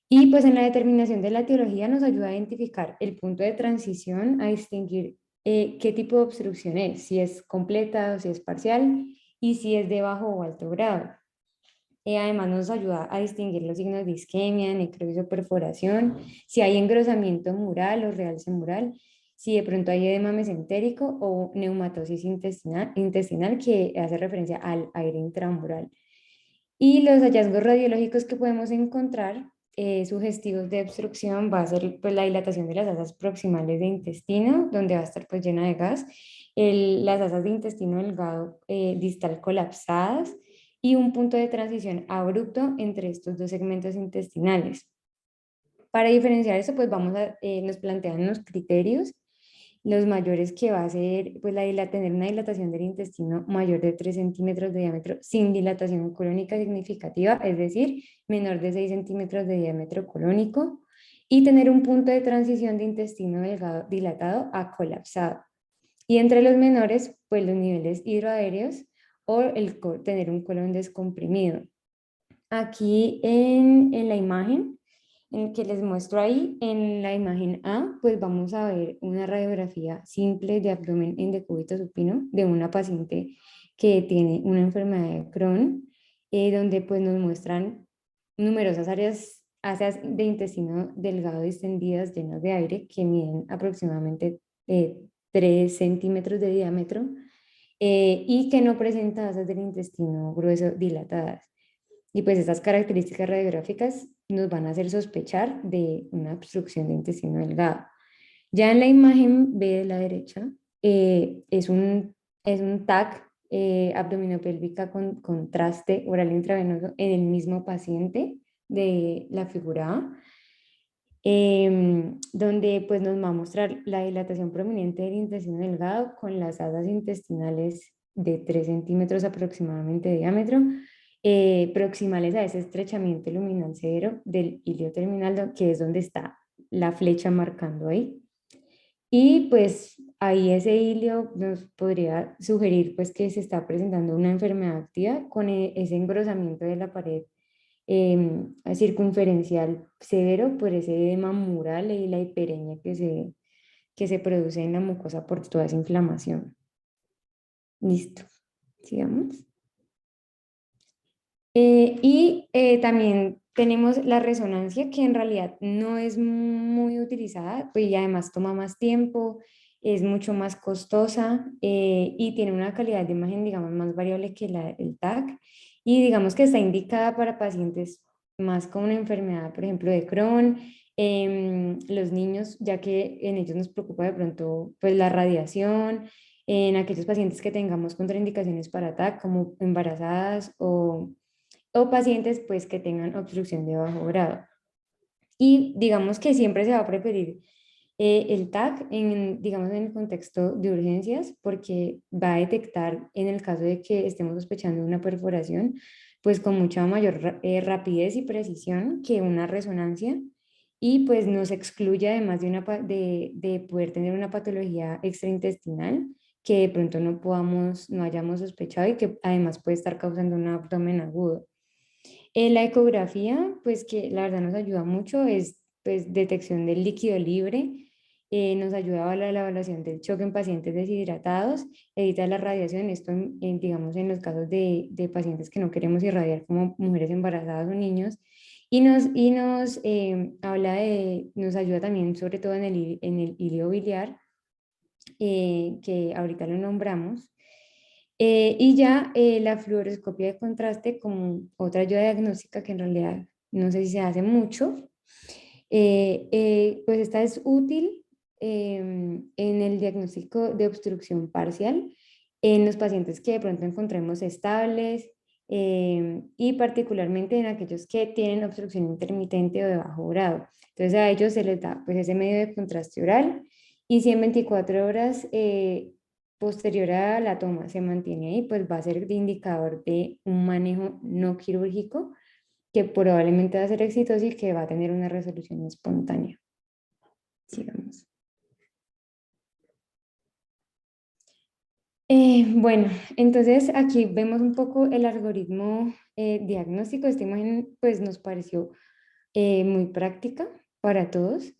Y pues en la determinación de la etiología nos ayuda a identificar el punto de transición, a distinguir qué tipo de obstrucción es, si es completa o si es parcial y si es de bajo o alto grado. Además nos ayuda a distinguir los signos de isquemia, necrosis o perforación, si hay engrosamiento mural o realce mural, si de pronto hay edema mesentérico o neumatosis intestinal que hace referencia al aire intramural. Y los hallazgos radiológicos que podemos encontrar sugestivos de obstrucción va a ser pues, la dilatación de las asas proximales de intestino, donde va a estar pues, llena de gas, las asas de intestino delgado distal colapsadas y un punto de transición abrupto entre estos dos segmentos intestinales. Para diferenciar eso, pues nos plantean unos criterios. Los mayores que va a ser pues, tener una dilatación del intestino mayor de 3 centímetros de diámetro sin dilatación colónica significativa, es decir, menor de 6 centímetros de diámetro colónico, y tener un punto de transición de intestino delgado dilatado a colapsado. Y entre los menores, pues los niveles hidroaéreos o tener un colon descomprimido. Aquí en la imagen en que les muestro ahí, en la imagen A, pues vamos a ver una radiografía simple de abdomen en decúbito supino de una paciente que tiene una enfermedad de Crohn, donde pues nos muestran numerosas áreas de intestino delgado distendidas llenas de aire que miden aproximadamente 3 centímetros de diámetro y que no presentan asas del intestino grueso dilatadas. Y pues estas características radiográficas nos van a hacer sospechar de una obstrucción de intestino delgado. Ya en la imagen B de la derecha es un TAC abdominopélvica con contraste oral intravenoso en el mismo paciente de la figura A, donde pues nos va a mostrar la dilatación prominente del intestino delgado con las asas intestinales de 3 centímetros aproximadamente de diámetro, proximales a ese estrechamiento luminal severo del ilio terminal, que es donde está la flecha marcando ahí. Y pues ahí ese hilio nos podría sugerir pues que se está presentando una enfermedad activa con ese engrosamiento de la pared circunferencial severo por ese edema mural y la hiperemia que se produce en la mucosa por toda esa inflamación. Listo, sigamos. También tenemos la resonancia, que en realidad no es muy utilizada, pues, y además toma más tiempo, es mucho más costosa y tiene una calidad de imagen, digamos, más variable que el TAC. Y digamos que está indicada para pacientes más con una enfermedad, por ejemplo, de Crohn, los niños, ya que en ellos nos preocupa de pronto pues, la radiación, en aquellos pacientes que tengamos contraindicaciones para TAC, como embarazadas o pacientes pues que tengan obstrucción de bajo grado. Y digamos que siempre se va a preferir El TAC, digamos, en el contexto de urgencias, porque va a detectar en el caso de que estemos sospechando una perforación, pues con mucha mayor rapidez y precisión que una resonancia, y pues nos excluye además de poder tener una patología extraintestinal que de pronto no hayamos sospechado y que además puede estar causando un abdomen agudo. La ecografía, pues que la verdad nos ayuda mucho, es pues detección del líquido libre, nos ayuda a la evaluación del choque en pacientes deshidratados, evita la radiación, esto digamos en los casos de pacientes que no queremos irradiar como mujeres embarazadas o niños, nos ayuda también sobre todo en el hilo biliar, que ahorita lo nombramos. Y ya la fluoroscopia de contraste como otra ayuda diagnóstica que en realidad no sé si se hace mucho, pues esta es útil en el diagnóstico de obstrucción parcial en los pacientes que de pronto encontremos estables y particularmente en aquellos que tienen obstrucción intermitente o de bajo grado. Entonces a ellos se les da pues ese medio de contraste oral y si en 24 horas posterior a la toma se mantiene ahí, pues va a ser de indicador de un manejo no quirúrgico que probablemente va a ser exitoso y que va a tener una resolución espontánea. Sigamos. Bueno, entonces aquí vemos un poco el algoritmo diagnóstico. Esta imagen pues nos pareció muy práctica para todos.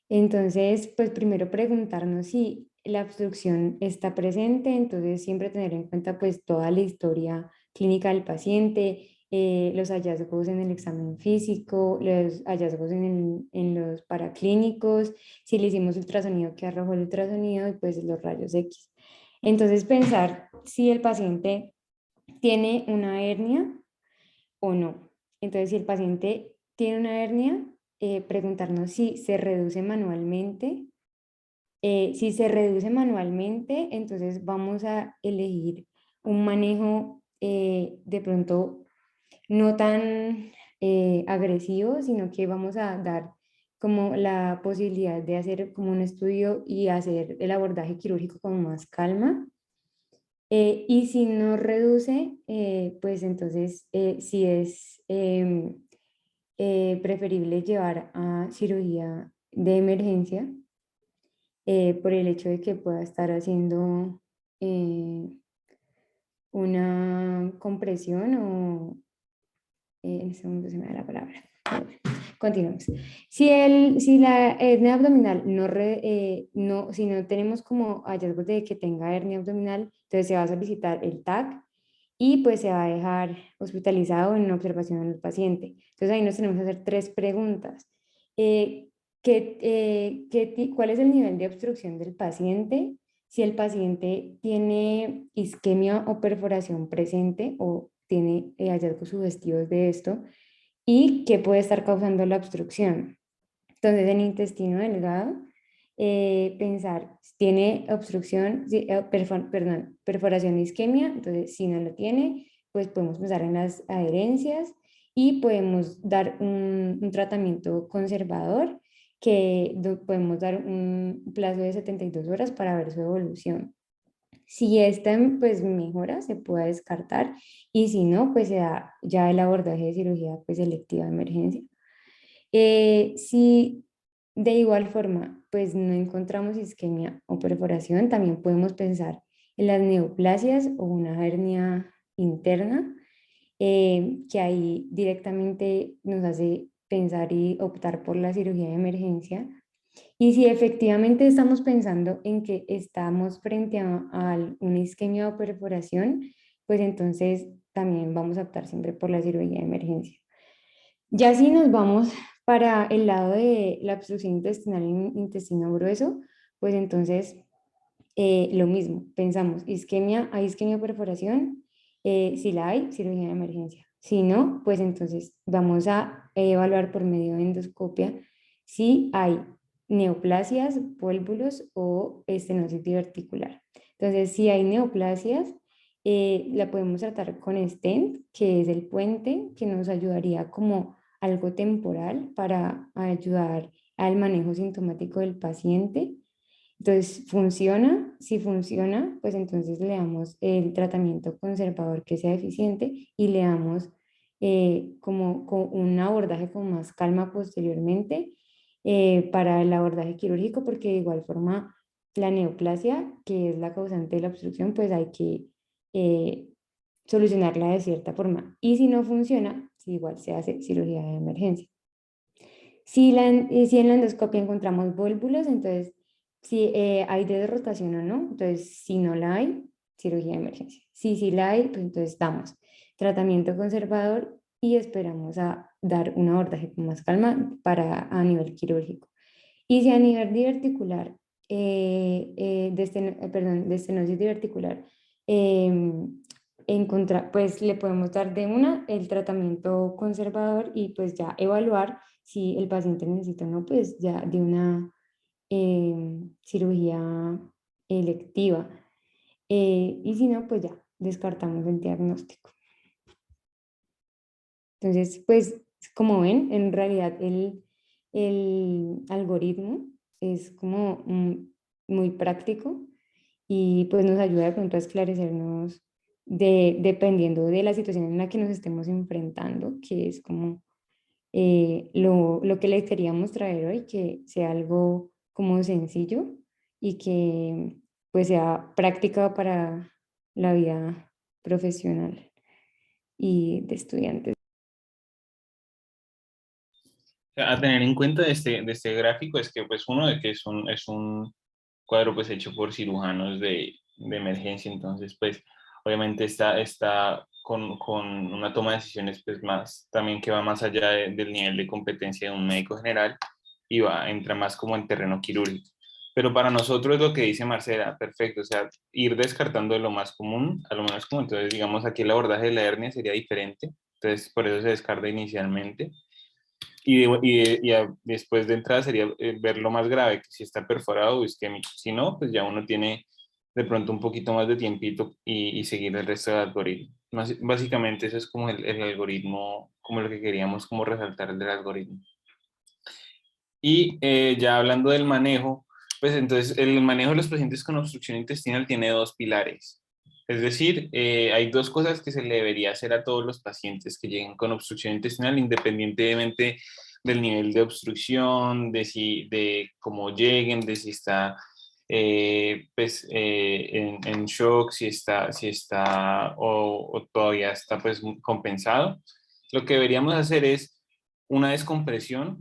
Entonces, pues primero preguntarnos si la obstrucción está presente, entonces siempre tener en cuenta pues toda la historia clínica del paciente, los hallazgos en el examen físico, los hallazgos en los paraclínicos, si le hicimos ultrasonido, que arrojó el ultrasonido y pues los rayos X. Entonces pensar si el paciente tiene una hernia o no. Entonces si el paciente tiene una hernia, preguntarnos si se reduce manualmente. Si se reduce manualmente, entonces vamos a elegir un manejo de pronto no tan agresivo, sino que vamos a dar como la posibilidad de hacer como un estudio y hacer el abordaje quirúrgico con más calma. Y si no reduce, pues entonces sí es preferible llevar a cirugía de emergencia por el hecho de que pueda estar haciendo una compresión o en este momento se me da la palabra. Continuamos. Si la hernia abdominal si no tenemos como hallazgos de que tenga hernia abdominal, entonces se va a solicitar el TAC y pues se va a dejar hospitalizado en observación al paciente. Entonces ahí nos tenemos que hacer 3 preguntas. ¿Cuál es el nivel de obstrucción del paciente? Si el paciente tiene isquemia o perforación presente o tiene hallazgos sugestivos de esto y qué puede estar causando la obstrucción. Entonces, en intestino delgado, pensar, tiene obstrucción, perforación de isquemia, entonces si no lo tiene, pues podemos pensar en las adherencias y podemos dar un tratamiento conservador que podemos dar un plazo de 72 horas para ver su evolución. Si esta pues mejora, se puede descartar y si no, pues se da ya el abordaje de cirugía pues electiva de emergencia. Si de igual forma pues no encontramos isquemia o perforación, también podemos pensar en las neoplasias o una hernia interna, que ahí directamente nos hace pensar y optar por la cirugía de emergencia. Y si efectivamente estamos pensando en que estamos frente a una isquemia o perforación, pues entonces también vamos a optar siempre por la cirugía de emergencia. Ya si nos vamos para el lado de la obstrucción intestinal en intestino grueso, pues entonces lo mismo, pensamos ¿hay isquemia o perforación? Si la hay, cirugía de emergencia. Si no, pues entonces vamos a evaluar por medio de endoscopia si hay neoplasias, pólvulos o estenosis diverticular. Entonces, si hay neoplasias, la podemos tratar con stent, que es el puente que nos ayudaría como algo temporal para ayudar al manejo sintomático del paciente. Entonces, ¿funciona? Si funciona, pues entonces le damos el tratamiento conservador que sea eficiente y le damos como un abordaje con más calma posteriormente para el abordaje quirúrgico, porque de igual forma la neoplasia, que es la causante de la obstrucción, pues hay que eh, solucionarla de cierta forma. Y si no funciona, si igual se hace cirugía de emergencia. Si en la endoscopia encontramos volvulos, entonces si hay desrotación o no, entonces si no la hay, cirugía de emergencia. Si sí la hay, pues entonces damos tratamiento conservador y esperamos a dar un abordaje con más calma para a nivel quirúrgico. Y si a nivel diverticular, de estenosis diverticular, pues le podemos dar de una el tratamiento conservador y pues ya evaluar si el paciente necesita o no, pues ya de una cirugía electiva. Y si no, pues ya descartamos el diagnóstico. Entonces, pues como ven, en realidad el algoritmo es como muy práctico y pues nos ayuda de pronto a esclarecernos dependiendo de la situación en la que nos estemos enfrentando, que es como lo que les queríamos traer hoy, que sea algo como sencillo y que pues sea práctica para la vida profesional y de estudiantes. A tener en cuenta de este gráfico es que pues uno de que es un cuadro pues hecho por cirujanos de emergencia, entonces pues obviamente está con una toma de decisiones pues más también que va más allá del nivel de competencia de un médico general y entra más como en terreno quirúrgico. Pero para nosotros es lo que dice Marcela, perfecto, o sea, ir descartando de lo más común a lo menos común. Entonces, digamos, aquí el abordaje de la hernia sería diferente, entonces por eso se descarta inicialmente. Después de entrada sería ver lo más grave, que si está perforado o isquémico. Si no, pues ya uno tiene de pronto un poquito más de tiempito y seguir el resto del algoritmo. Básicamente eso es como el algoritmo, como lo que queríamos como resaltar del algoritmo. Y ya hablando del manejo, pues entonces el manejo de los pacientes con obstrucción intestinal tiene dos pilares. Es decir, hay dos cosas que se le debería hacer a todos los pacientes que lleguen con obstrucción intestinal, independientemente del nivel de obstrucción, de cómo lleguen, de si está en shock, si está o todavía está pues compensado. Lo que deberíamos hacer es una descompresión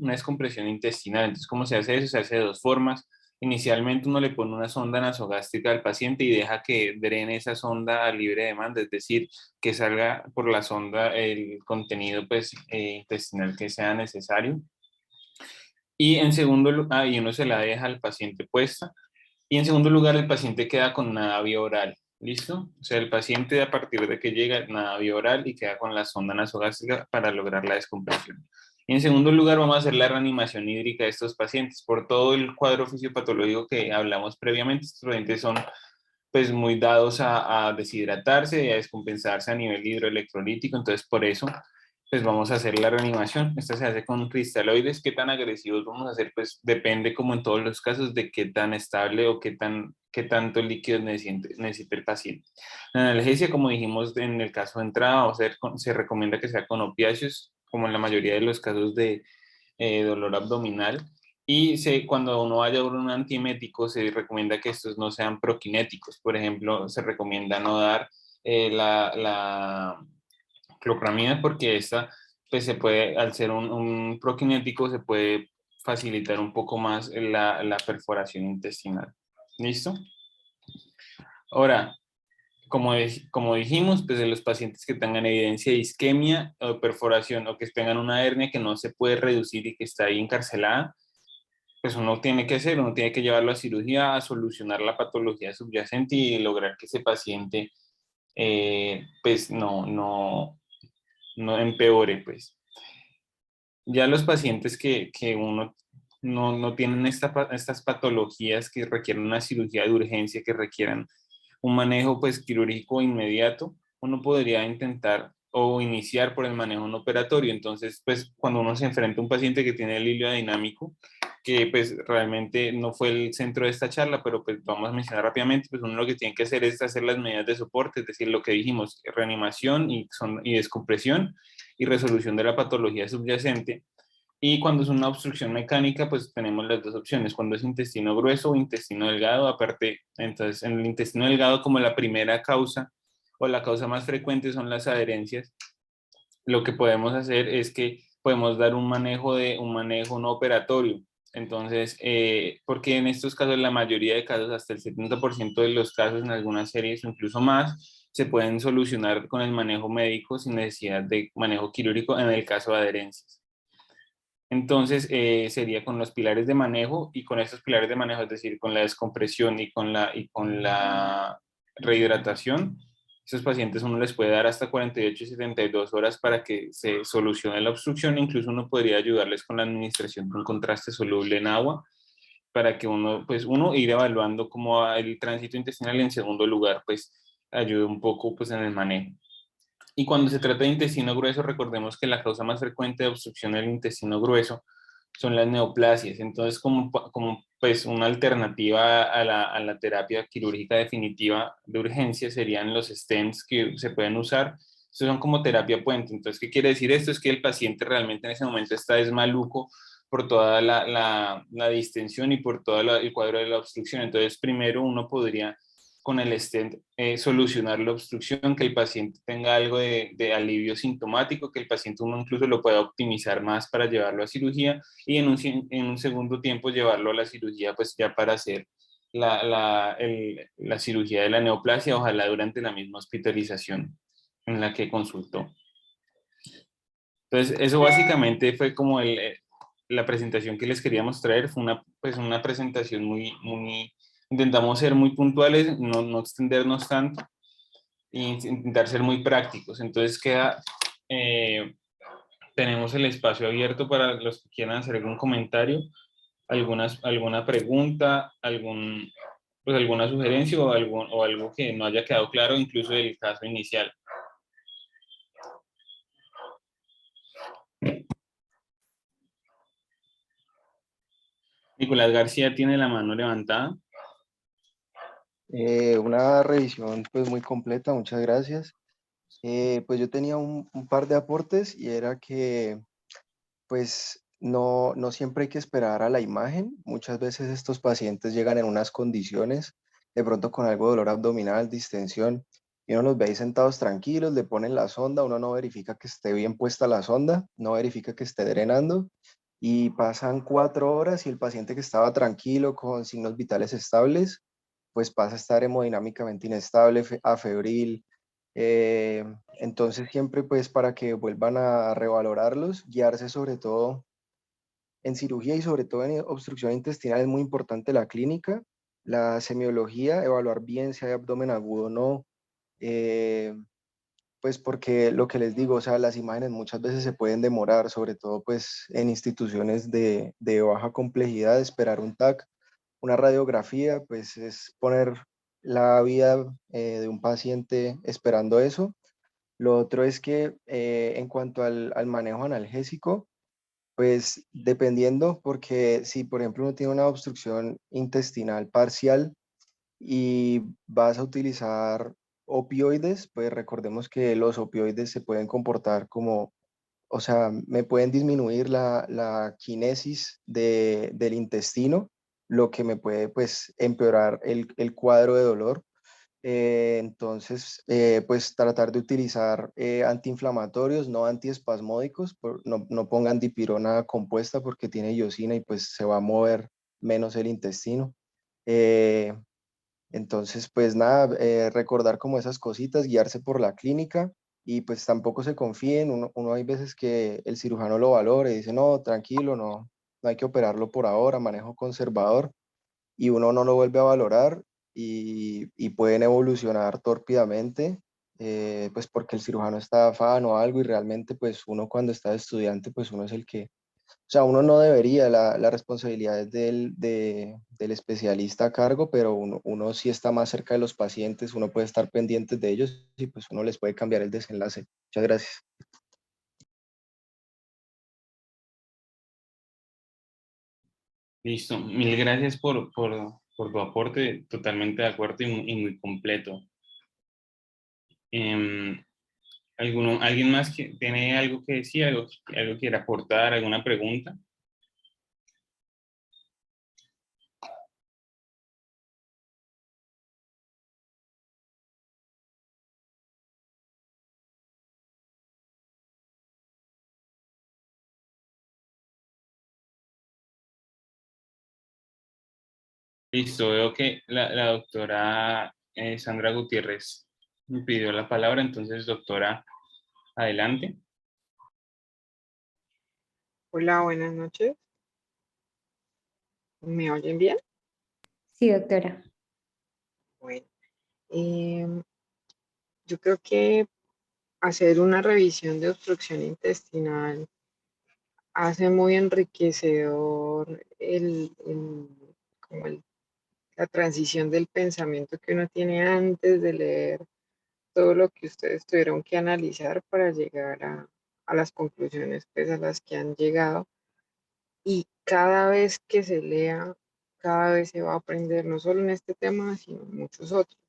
intestinal. Entonces, ¿cómo se hace eso? Se hace de dos formas. Inicialmente uno le pone una sonda nasogástrica al paciente y deja que drene esa sonda a libre demanda, es decir, que salga por la sonda el contenido pues, intestinal que sea necesario. Y en segundo lugar, y uno se la deja al paciente puesta. Y en segundo lugar, el paciente queda con nada vía oral. ¿Listo? O sea, el paciente a partir de que llega, nada vía oral y queda con la sonda nasogástrica para lograr la descompresión. Y en segundo lugar, vamos a hacer la reanimación hídrica de estos pacientes. Por todo el cuadro fisiopatológico que hablamos previamente, estos pacientes son pues muy dados a deshidratarse y a descompensarse a nivel hidroelectrolítico. Entonces, por eso pues vamos a hacer la reanimación. Esta se hace con cristaloides. ¿Qué tan agresivos vamos a hacer? Pues depende, como en todos los casos, de qué tan estable o qué tanto líquido necesita el paciente. La analgesia, como dijimos en el caso de entrada, se recomienda que sea con opiáceos, como en la mayoría de los casos de dolor abdominal. Y cuando uno vaya a un antiemético, se recomienda que estos no sean prokinéticos. Por ejemplo, se recomienda no dar la clopramida porque esta, pues se puede, al ser un prokinético, se puede facilitar un poco más la perforación intestinal. ¿Listo? Ahora, como dijimos, pues de los pacientes que tengan evidencia de isquemia o perforación o que tengan una hernia que no se puede reducir y que está ahí encarcelada, pues uno tiene que llevarlo a cirugía, a solucionar la patología subyacente y lograr que ese paciente pues no empeore, pues. Ya los pacientes que uno no tienen estas patologías que requieren una cirugía de urgencia, que requieran un manejo pues quirúrgico inmediato, uno podría intentar o iniciar por el manejo no operatorio. Entonces, pues cuando uno se enfrenta a un paciente que tiene el hilo dinámico, que pues realmente no fue el centro de esta charla, pero pues vamos a mencionar rápidamente, pues uno lo que tiene que hacer es hacer las medidas de soporte, es decir, lo que dijimos, reanimación y descompresión y resolución de la patología subyacente. Y cuando es una obstrucción mecánica, pues tenemos las dos opciones, cuando es intestino grueso o intestino delgado, aparte, entonces en el intestino delgado como la primera causa o la causa más frecuente son las adherencias, lo que podemos hacer es que podemos dar un manejo no operatorio. Entonces, porque en estos casos, la mayoría de casos, hasta el 70% de los casos en algunas series o incluso más, se pueden solucionar con el manejo médico sin necesidad de manejo quirúrgico en el caso de adherencias. Entonces, sería con los pilares de manejo y con estos pilares de manejo, es decir, con la descompresión y con la rehidratación. Esos pacientes uno les puede dar hasta 48 y 72 horas para que se solucione la obstrucción. Incluso uno podría ayudarles con la administración de un contraste soluble en agua para que uno, pues uno ir evaluando cómo va el tránsito intestinal y en segundo lugar, pues ayude un poco pues en el manejo. Y cuando se trata de intestino grueso, recordemos que la causa más frecuente de obstrucción del intestino grueso son las neoplasias. Entonces, como pues una alternativa a la terapia quirúrgica definitiva de urgencia serían los stents que se pueden usar. Estos son como terapia puente. Entonces, ¿qué quiere decir esto? Es que el paciente realmente en ese momento está desmaluco por toda la distensión y por todo el cuadro de la obstrucción. Entonces, primero uno podría con el stent solucionar la obstrucción, que el paciente tenga algo de alivio sintomático, que el paciente uno incluso lo pueda optimizar más para llevarlo a cirugía y en un segundo tiempo llevarlo a la cirugía pues ya para hacer la cirugía de la neoplasia, ojalá durante la misma hospitalización en la que consultó. Entonces, eso básicamente fue como la presentación que les queríamos traer. Fue pues una presentación muy, intentamos ser muy puntuales, no extendernos tanto e intentar ser muy prácticos. Entonces, tenemos el espacio abierto para los que quieran hacer algún comentario, alguna pregunta, pues alguna sugerencia o algo que no haya quedado claro, incluso del caso inicial. Nicolás García tiene la mano levantada. Una revisión pues muy completa, muchas gracias. Pues yo tenía un par de aportes y era que pues no siempre hay que esperar a la imagen. Muchas veces estos pacientes llegan en unas condiciones, de pronto con algo de dolor abdominal, distensión, y uno los ve ahí sentados tranquilos, le ponen la sonda, uno no verifica que esté bien puesta la sonda, no verifica que esté drenando, y pasan 4 horas y el paciente que estaba tranquilo con signos vitales estables, pues pasa a estar hemodinámicamente inestable, afebril. Entonces siempre pues para que vuelvan a revalorarlos, guiarse sobre todo en cirugía y sobre todo en obstrucción intestinal es muy importante la clínica, la semiología, evaluar bien si hay abdomen agudo o no, eh, pues porque lo que les digo, o sea, las imágenes muchas veces se pueden demorar, sobre todo pues en instituciones de baja complejidad, esperar un TAC, una radiografía, pues es poner la vida de un paciente esperando eso. Lo otro es que en cuanto al manejo analgésico, pues dependiendo, porque si por ejemplo uno tiene una obstrucción intestinal parcial y vas a utilizar opioides, pues recordemos que los opioides se pueden comportar como, o sea, me pueden disminuir la kinesis del intestino, lo que me puede pues empeorar el cuadro de dolor. Entonces, pues tratar de utilizar antiinflamatorios, no antiespasmódicos, no pongan dipirona compuesta porque tiene iosina y pues se va a mover menos el intestino. Eh, entonces, pues nada, recordar como esas cositas, guiarse por la clínica y pues tampoco se confíen. Uno hay veces que el cirujano lo valora y dice, no, tranquilo, no hay que operarlo por ahora, manejo conservador y uno no lo vuelve a valorar y pueden evolucionar tórpidamente, pues porque el cirujano está de afán o algo y realmente pues uno cuando está de estudiante pues uno es el que, o sea, uno no debería, la responsabilidad es del especialista a cargo, pero uno sí está más cerca de los pacientes, uno puede estar pendiente de ellos y pues uno les puede cambiar el desenlace. Muchas gracias. Listo, mil gracias por tu aporte, totalmente de acuerdo y muy completo. Em, ¿Alguien más que tiene algo que decir, algo quiere aportar, alguna pregunta? Listo, veo que la doctora Sandra Gutiérrez me pidió la palabra, entonces doctora, adelante. Hola, buenas noches. ¿Me oyen bien? Sí, doctora. Bueno, yo creo que hacer una revisión de obstrucción intestinal hace muy enriquecedor la transición del pensamiento que uno tiene antes de leer todo lo que ustedes tuvieron que analizar para llegar a las conclusiones pues, a las que han llegado. Y cada vez que se lea, cada vez se va a aprender, no solo en este tema, sino en muchos otros.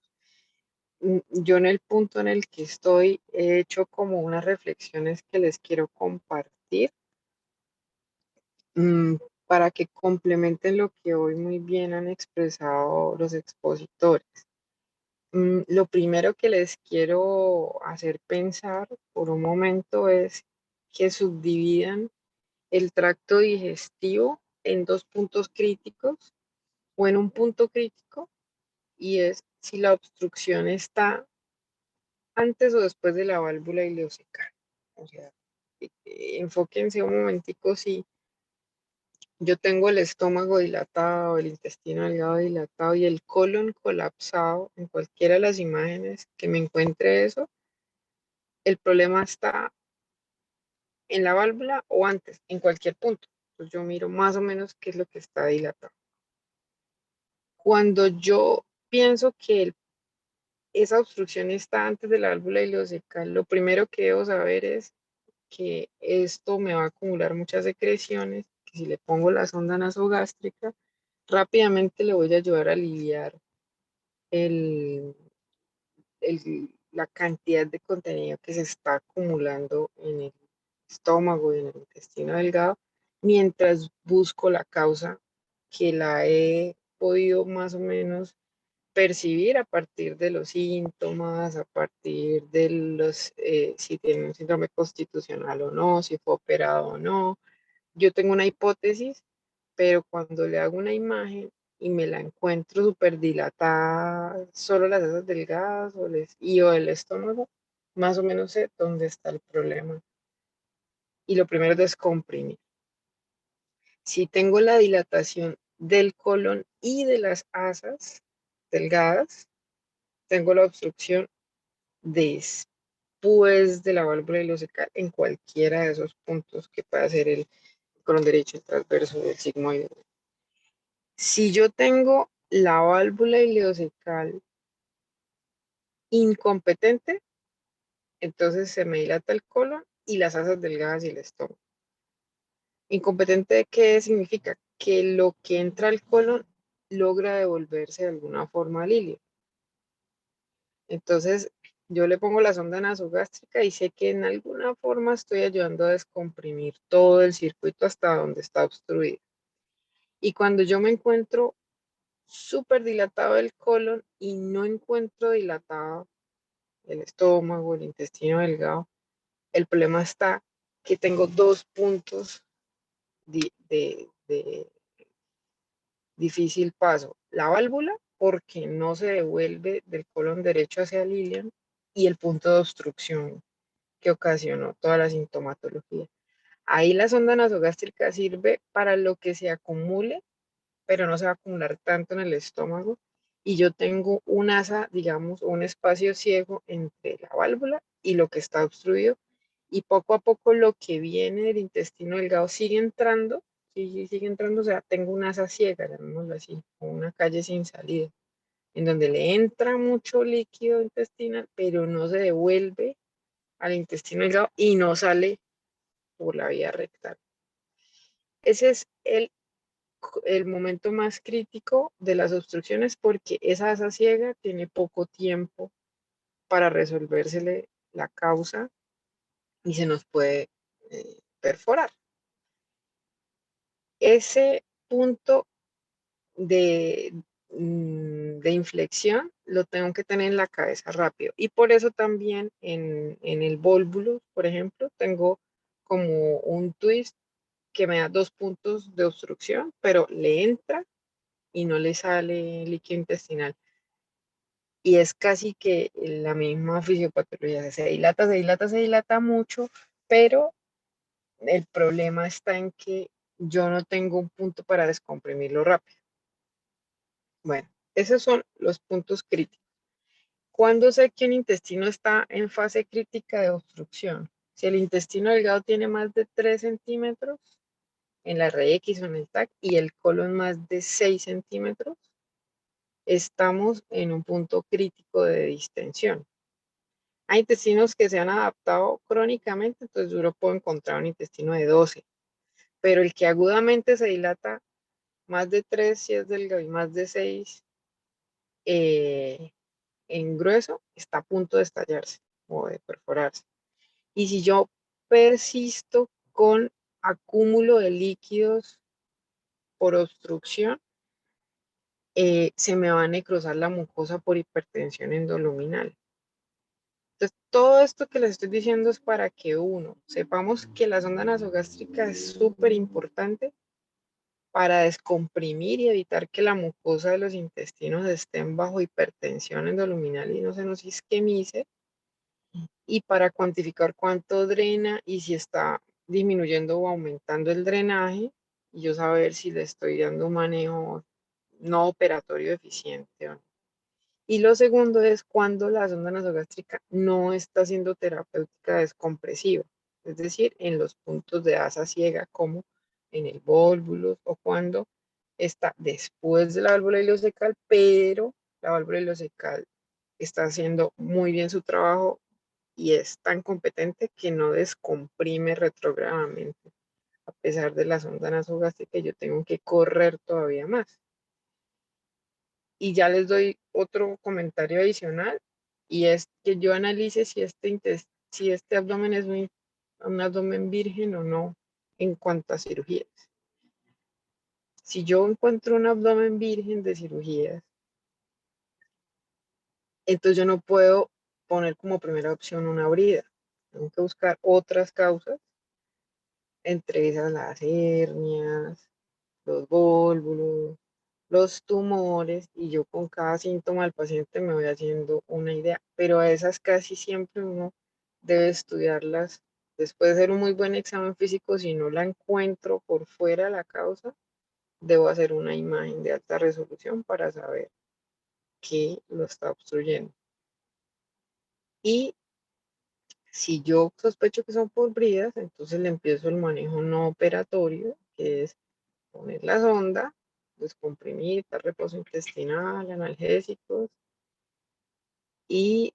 Yo en el punto en el que estoy he hecho como unas reflexiones que les quiero compartir mm, para que complementen lo que hoy muy bien han expresado los expositores. Lo primero que les quiero hacer pensar por un momento es que subdividan el tracto digestivo en dos puntos críticos o en un punto crítico, y es si la obstrucción está antes o después de la válvula ileocecal. O sea, enfóquense un momentico si yo tengo el estómago dilatado, el intestino delgado dilatado y el colon colapsado en cualquiera de las imágenes que me encuentre eso, el problema está en la válvula o antes, en cualquier punto. Entonces yo miro más o menos qué es lo que está dilatado. Cuando yo pienso que esa obstrucción está antes de la válvula ileocecal, lo primero que debo saber es que esto me va a acumular muchas secreciones, que si le pongo la sonda nasogástrica, rápidamente le voy a ayudar a aliviar el, la cantidad de contenido que se está acumulando en el estómago y en el intestino delgado, mientras busco la causa que la he podido más o menos percibir a partir de los síntomas, a partir de los, si tiene un síndrome constitucional o no, si fue operado o no. Yo tengo una hipótesis, pero cuando le hago una imagen y me la encuentro súper dilatada, solo las heces delgadas o el estómago, más o menos sé dónde está el problema. Y lo primero es descomprimir. Si tengo la dilatación del colon y de las asas delgadas, tengo la obstrucción después de la válvula ileocecal en cualquiera de esos puntos que pueda ser el colon derecho, el transverso, el sigmoide. Si yo tengo la válvula ileocecal incompetente, entonces se me dilata el colon y las asas delgadas y el estómago. ¿Incompetente qué significa? Que lo que entra al colon logra devolverse de alguna forma al ilio. Entonces, yo le pongo la sonda nasogástrica y sé que en alguna forma estoy ayudando a descomprimir todo el circuito hasta donde está obstruido. Y cuando yo me encuentro súper dilatado el colon y no encuentro dilatado el estómago, el intestino delgado, el problema está que tengo dos puntos de difícil paso. La válvula, porque no se devuelve del colon derecho hacia el ilion, y el punto de obstrucción que ocasionó toda la sintomatología. Ahí la sonda nasogástrica sirve para lo que se acumule, pero no se va a acumular tanto en el estómago. Y yo tengo un asa, digamos, un espacio ciego entre la válvula y lo que está obstruido. Y poco a poco lo que viene del intestino delgado sigue entrando, sigue entrando, o sea, tengo una asa ciega, llamémoslo así, o una calle sin salida, en donde le entra mucho líquido intestinal, pero no se devuelve al intestino delgado y no sale por la vía rectal. Ese es el el momento más crítico de las obstrucciones porque esa asa ciega tiene poco tiempo para resolvérsele la causa y se nos puede perforar. Ese punto de inflexión lo tengo que tener en la cabeza rápido. Y por eso también en el vólvulo, por ejemplo, tengo como un twist que me da 2 puntos de obstrucción, pero le entra y no le sale líquido intestinal. Y es casi que la misma fisiopatología, se dilata mucho, pero el problema está en que yo no tengo un punto para descomprimirlo rápido. Bueno, esos son los puntos críticos. ¿Cuándo sé que un intestino está en fase crítica de obstrucción? Si el intestino delgado tiene más de 3 centímetros en la RX o en el TAC y el colon más de 6 centímetros, estamos en un punto crítico de distensión. Hay intestinos que se han adaptado crónicamente, entonces yo puedo encontrar un intestino de 12, pero el que agudamente se dilata más de 3 si es delgado y más de 6 en grueso, está a punto de estallarse o de perforarse. Y si yo persisto con acúmulo de líquidos por obstrucción, se me va a necrosar la mucosa por hipertensión endoluminal. Entonces, todo esto que les estoy diciendo es para que uno, sepamos que la sonda nasogástrica es súper importante para descomprimir y evitar que la mucosa de los intestinos estén bajo hipertensión endoluminal y no se nos isquemice, y para cuantificar cuánto drena y si está disminuyendo o aumentando el drenaje, y yo saber si le estoy dando un manejo no operatorio eficiente o no. Y lo segundo es cuando la sonda nasogástrica no está siendo terapéutica descompresiva, es decir, en los puntos de asa ciega como en el vólvulo o cuando está después de la válvula ileocecal, pero la válvula ileocecal está haciendo muy bien su trabajo y es tan competente que no descomprime retrogradamente, a pesar de la sonda nasogástrica, yo tengo que correr todavía más. Y ya les doy otro comentario adicional, y es que yo analice si este abdomen es un abdomen virgen o no en cuanto a cirugías. Si yo encuentro un abdomen virgen de cirugías, entonces yo no puedo poner como primera opción una brida. Tengo que buscar otras causas, entre esas las hernias, los vólvulos, los tumores, y yo con cada síntoma del paciente me voy haciendo una idea, pero a esas casi siempre uno debe estudiarlas después de hacer un muy buen examen físico. Si no la encuentro por fuera de la causa, debo hacer una imagen de alta resolución para saber qué lo está obstruyendo. Y si yo sospecho que son por bridas, entonces le empiezo el manejo no operatorio, que es poner la sonda, descomprimir, dar reposo intestinal, analgésicos y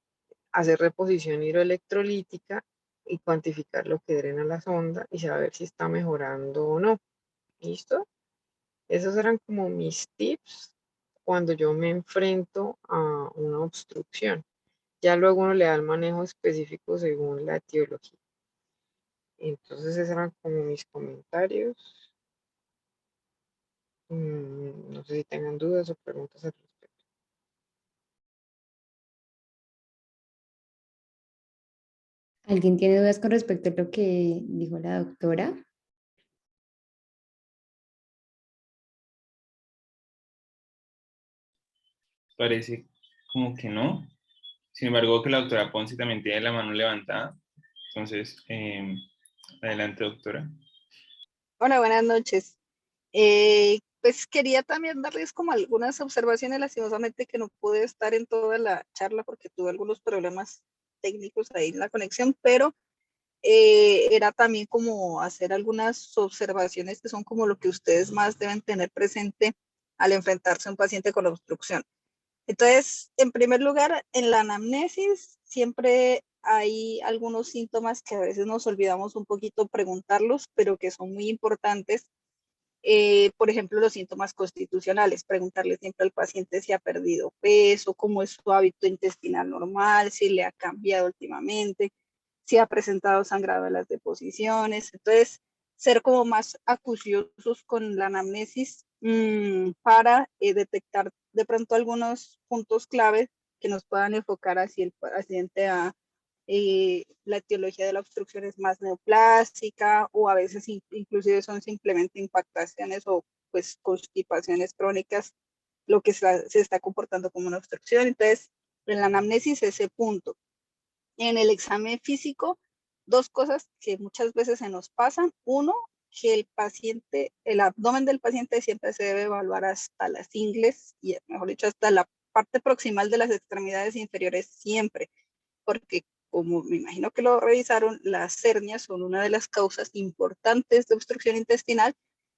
hacer reposición hidroelectrolítica y cuantificar lo que drena la sonda y saber si está mejorando o no. ¿Listo? Esos eran como mis tips cuando yo me enfrento a una obstrucción. Ya luego uno le da el manejo específico según la etiología. Entonces esos eran como mis comentarios. No sé si tengan dudas o preguntas al respecto. ¿Alguien tiene dudas con respecto a lo que dijo la doctora? Parece como que no. Sin embargo, que la doctora Ponce también tiene la mano levantada. Entonces, adelante, doctora. Hola, buenas noches. Pues quería también darles como algunas observaciones, lastimosamente que no pude estar en toda la charla porque tuve algunos problemas técnicos ahí en la conexión, pero era también como hacer algunas observaciones que son como lo que ustedes más deben tener presente al enfrentarse a un paciente con obstrucción. Entonces, en primer lugar, en la anamnesis siempre hay algunos síntomas que a veces nos olvidamos un poquito preguntarlos, pero que son muy importantes, Por ejemplo, los síntomas constitucionales, preguntarle siempre al paciente si ha perdido peso, cómo es su hábito intestinal normal, si le ha cambiado últimamente, si ha presentado sangrado en las deposiciones. Entonces, ser como más acuciosos con la anamnesis para detectar de pronto algunos puntos clave que nos puedan enfocar hacia el paciente a la etiología de la obstrucción es más neoplástica o a veces inclusive son simplemente impactaciones o pues constipaciones crónicas lo que se está comportando como una obstrucción. Entonces, en la anamnesis ese punto. En el examen físico, dos cosas que muchas veces se nos pasan. Uno, que el paciente, el abdomen del paciente siempre se debe evaluar hasta las ingles y mejor dicho hasta la parte proximal de las extremidades inferiores siempre, porque como me imagino que lo revisaron, las hernias son una de las causas importantes de obstrucción intestinal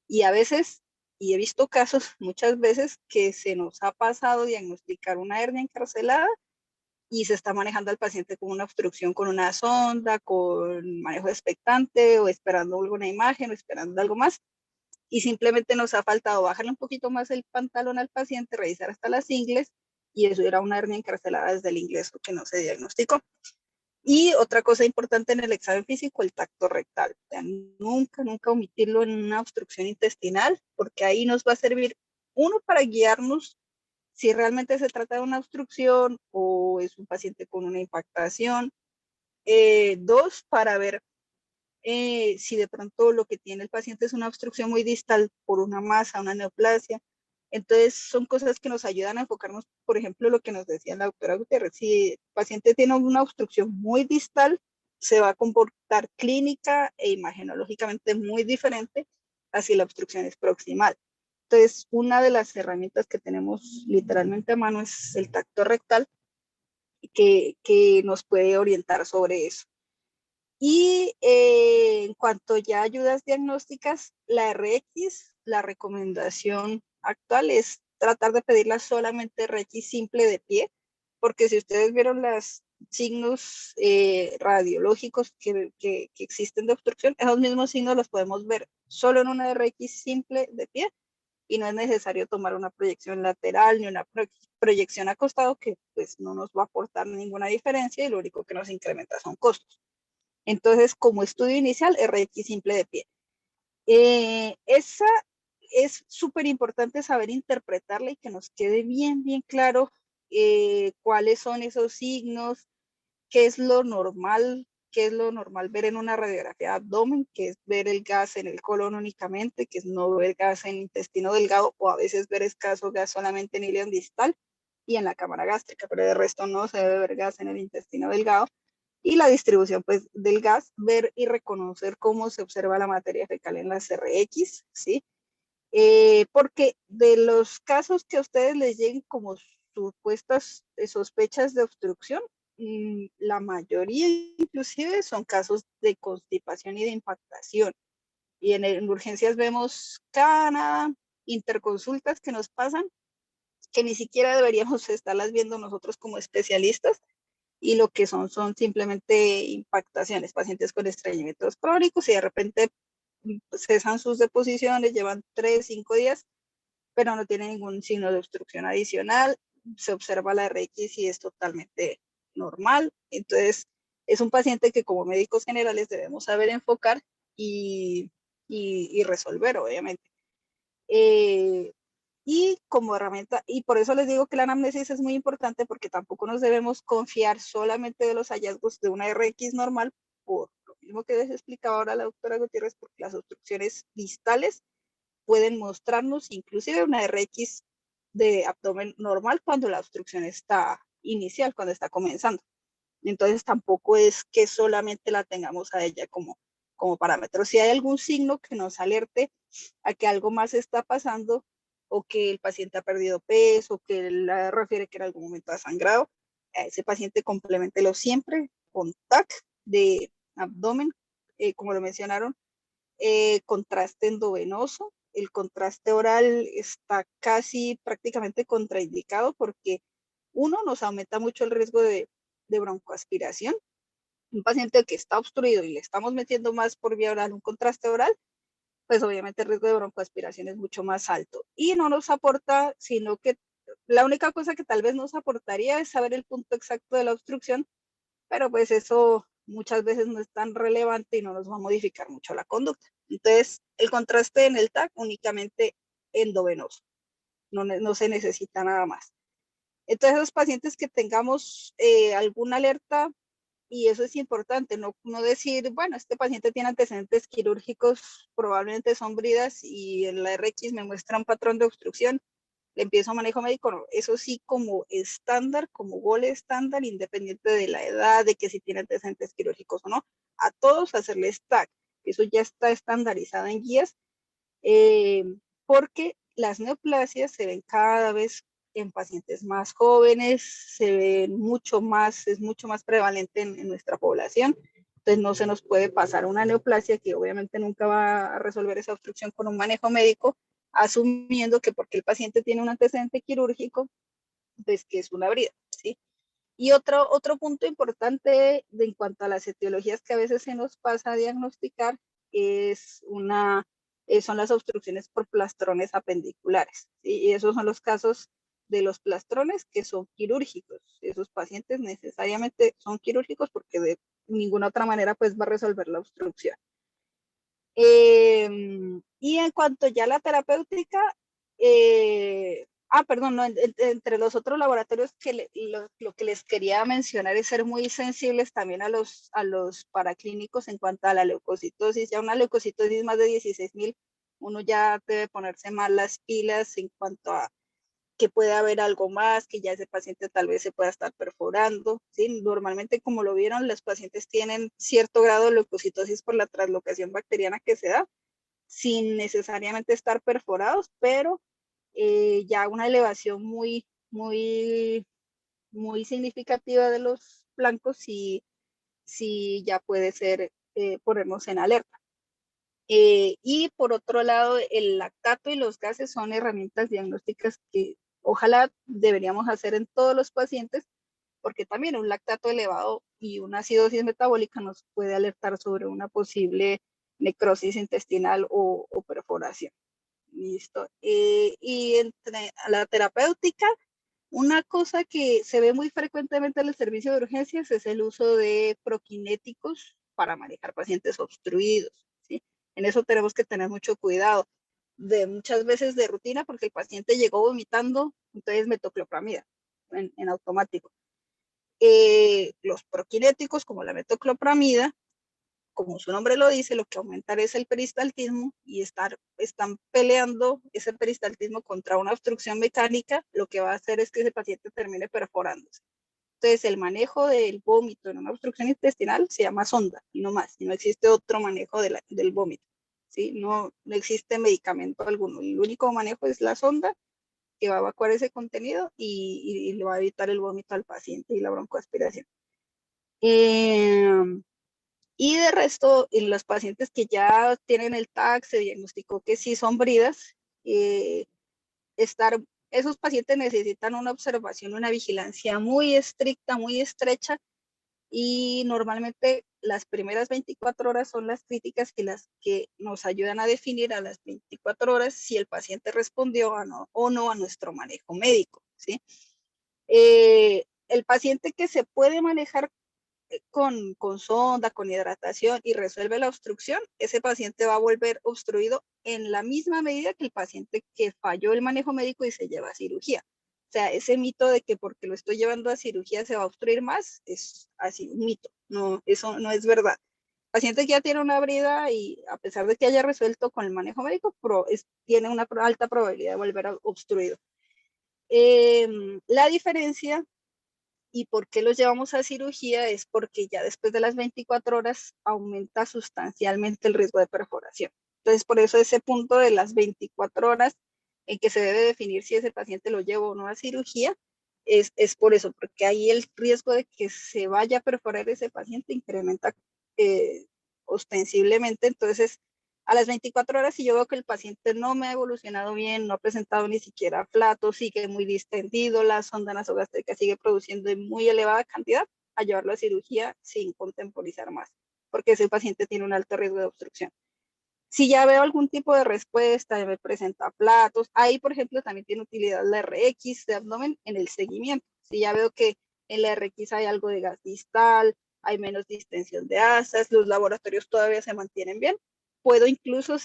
y a veces, y he visto casos muchas veces que se nos ha pasado diagnosticar una hernia encarcelada y se está manejando al paciente con una obstrucción con una sonda, con manejo expectante o esperando alguna imagen o esperando algo más. Y simplemente nos ha faltado bajarle un poquito más el pantalón al paciente, revisar hasta las ingles y eso era una hernia encarcelada desde el ingreso que no se diagnosticó. Y otra cosa importante en el examen físico, el tacto rectal. O sea, nunca omitirlo en una obstrucción intestinal, porque ahí nos va a servir, uno, para guiarnos si realmente se trata de una obstrucción o es un paciente con una impactación. Dos, para ver si de pronto lo que tiene el paciente es una obstrucción muy distal por una masa, una neoplasia. Entonces, son cosas que nos ayudan a enfocarnos, por ejemplo, lo que nos decía la doctora Gutiérrez. Si el paciente tiene una obstrucción muy distal, se va a comportar clínica e imagenológicamente muy diferente a si la obstrucción es proximal. Entonces, una de las herramientas que tenemos literalmente a mano es el tacto rectal, que nos puede orientar sobre eso. Y en cuanto ya a ayudas diagnósticas, la RX, la recomendación actual es tratar de pedirla solamente RX simple de pie, porque si ustedes vieron los signos radiológicos que existen de obstrucción, esos mismos signos los podemos ver solo en una RX simple de pie y no es necesario tomar una proyección lateral ni una proyección acostado que pues no nos va a aportar ninguna diferencia y lo único que nos incrementa son costos. Entonces, como estudio inicial, RX simple de pie. Esa es súper importante saber interpretarla y que nos quede bien claro cuáles son esos signos, qué es lo normal ver en una radiografía de abdomen, que es ver el gas en el colon únicamente, que es no ver gas en el intestino delgado o a veces ver escaso gas solamente en ilion distal y en la cámara gástrica, pero de resto no se debe ver gas en el intestino delgado. Y la distribución pues, del gas, ver y reconocer cómo se observa la materia fecal en las RX, ¿sí? Porque de los casos que a ustedes les lleguen como supuestas sospechas de obstrucción, la mayoría inclusive son casos de constipación y de impactación. Y en urgencias vemos cada interconsultas que nos pasan, que ni siquiera deberíamos estarlas viendo nosotros como especialistas, y lo que son simplemente impactaciones, pacientes con estreñimientos crónicos y de repente cesan sus deposiciones, llevan 3, 5 días, pero no tienen ningún signo de obstrucción adicional, se observa la RX y es totalmente normal. Entonces, es un paciente que como médicos generales debemos saber enfocar y resolver, obviamente. Y como herramienta, y por eso les digo que la anamnesis es muy importante porque tampoco nos debemos confiar solamente de los hallazgos de una RX normal, por lo mismo que les explicaba ahora la doctora Gutiérrez, porque las obstrucciones distales pueden mostrarnos inclusive una RX de abdomen normal cuando la obstrucción está inicial, cuando está comenzando. Entonces tampoco es que solamente la tengamos a ella como parámetro. Si hay algún signo que nos alerte a que algo más está pasando, o que el paciente ha perdido peso, o que la refiere que en algún momento ha sangrado, a ese paciente complementelo siempre con TAC de abdomen, como lo mencionaron, contraste endovenoso. El contraste oral está casi prácticamente contraindicado porque uno, nos aumenta mucho el riesgo de broncoaspiración. Un paciente que está obstruido y le estamos metiendo más por vía oral un contraste oral, pues obviamente el riesgo de broncoaspiración es mucho más alto. Y no nos aporta, sino que la única cosa que tal vez nos aportaría es saber el punto exacto de la obstrucción, pero pues eso muchas veces no es tan relevante y no nos va a modificar mucho la conducta. Entonces, el contraste en el TAC únicamente endovenoso, no se necesita nada más. Entonces, los pacientes que tengamos alguna alerta, y eso es importante, no decir, bueno, este paciente tiene antecedentes quirúrgicos, probablemente son bridas y en la RX me muestra un patrón de obstrucción, le empiezo manejo médico, no, eso sí como estándar, como gol estándar, independiente de la edad, de que si tiene antecedentes quirúrgicos o no, a todos hacerles TAC, eso ya está estandarizado en guías, porque las neoplasias se ven cada vez en pacientes más jóvenes, se ven mucho más, es mucho más prevalente en nuestra población, entonces no se nos puede pasar una neoplasia que obviamente nunca va a resolver esa obstrucción con un manejo médico, asumiendo que porque el paciente tiene un antecedente quirúrgico, pues que es una brida, ¿sí? Y otro punto importante en cuanto a las etiologías que a veces se nos pasa a diagnosticar son las obstrucciones por plastrones apendiculares, ¿sí? Y esos son los casos de los plastrones que son quirúrgicos. Esos pacientes necesariamente son quirúrgicos porque de ninguna otra manera pues va a resolver la obstrucción. Y en cuanto ya a la terapéutica, perdón, no, entre los otros laboratorios que lo que les quería mencionar es ser muy sensibles también a los paraclínicos en cuanto a la leucocitosis. Ya una leucocitosis más de 16.000, uno ya debe ponerse más las pilas en cuanto a que puede haber algo más, que ya ese paciente tal vez se pueda estar perforando, ¿sí? Normalmente, como lo vieron, los pacientes tienen cierto grado de leucocitosis por la translocación bacteriana que se da, sin necesariamente estar perforados, pero ya una elevación muy, muy, muy significativa de los blancos sí ya puede ser ponernos en alerta. Y por otro lado, el lactato y los gases son herramientas diagnósticas que ojalá deberíamos hacer en todos los pacientes, porque también un lactato elevado y una acidosis metabólica nos puede alertar sobre una posible necrosis intestinal o perforación. Listo. Y entre la terapéutica, una cosa que se ve muy frecuentemente en el servicio de urgencias es el uso de prokinéticos para manejar pacientes obstruidos, ¿sí? En eso tenemos que tener mucho cuidado. Muchas veces de rutina, porque el paciente llegó vomitando, entonces metoclopramida en automático. Los prokinéticos, como la metoclopramida, como su nombre lo dice, lo que aumentará es el peristaltismo y están peleando ese peristaltismo contra una obstrucción mecánica, lo que va a hacer es que ese paciente termine perforándose. Entonces, el manejo del vómito en una obstrucción intestinal se llama sonda, y no más, y no existe otro manejo del vómito, ¿sí? No existe medicamento alguno, el único manejo es la sonda, que va a evacuar ese contenido y le va a evitar el vómito al paciente y la broncoaspiración. Y de resto, en los pacientes que ya tienen el TAC, se diagnosticó que sí son bridas, esos pacientes necesitan una observación, una vigilancia muy estricta, muy estrecha, y normalmente las primeras 24 horas son las críticas y las que nos ayudan a definir a las 24 horas si el paciente respondió o no a nuestro manejo médico, ¿sí? El paciente que se puede manejar con sonda, con hidratación y resuelve la obstrucción, ese paciente va a volver obstruido en la misma medida que el paciente que falló el manejo médico y se lleva a cirugía. O sea, ese mito de que porque lo estoy llevando a cirugía se va a obstruir más, es así un mito. No, eso no es verdad. El paciente que ya tiene una brida y a pesar de que haya resuelto con el manejo médico, tiene una alta probabilidad de volver a obstruido. La diferencia y por qué los llevamos a cirugía es porque ya después de las 24 horas aumenta sustancialmente el riesgo de perforación. Entonces, por eso ese punto de las 24 horas en que se debe definir si ese paciente lo lleva o no a cirugía, es por eso, porque ahí el riesgo de que se vaya a perforar ese paciente incrementa ostensiblemente. Entonces, a las 24 horas, si yo veo que el paciente no me ha evolucionado bien, no ha presentado ni siquiera flato, sigue muy distendido, la sonda nasogástrica sigue produciendo en muy elevada cantidad, a llevarlo a cirugía sin contemporizar más, porque ese paciente tiene un alto riesgo de obstrucción. Si ya veo algún tipo de respuesta, ya me presenta platos, ahí por ejemplo también tiene utilidad la RX de abdomen en el seguimiento. Si ya veo que en la RX hay algo de gas distal, hay menos distensión de asas, los laboratorios todavía se mantienen bien, puedo incluso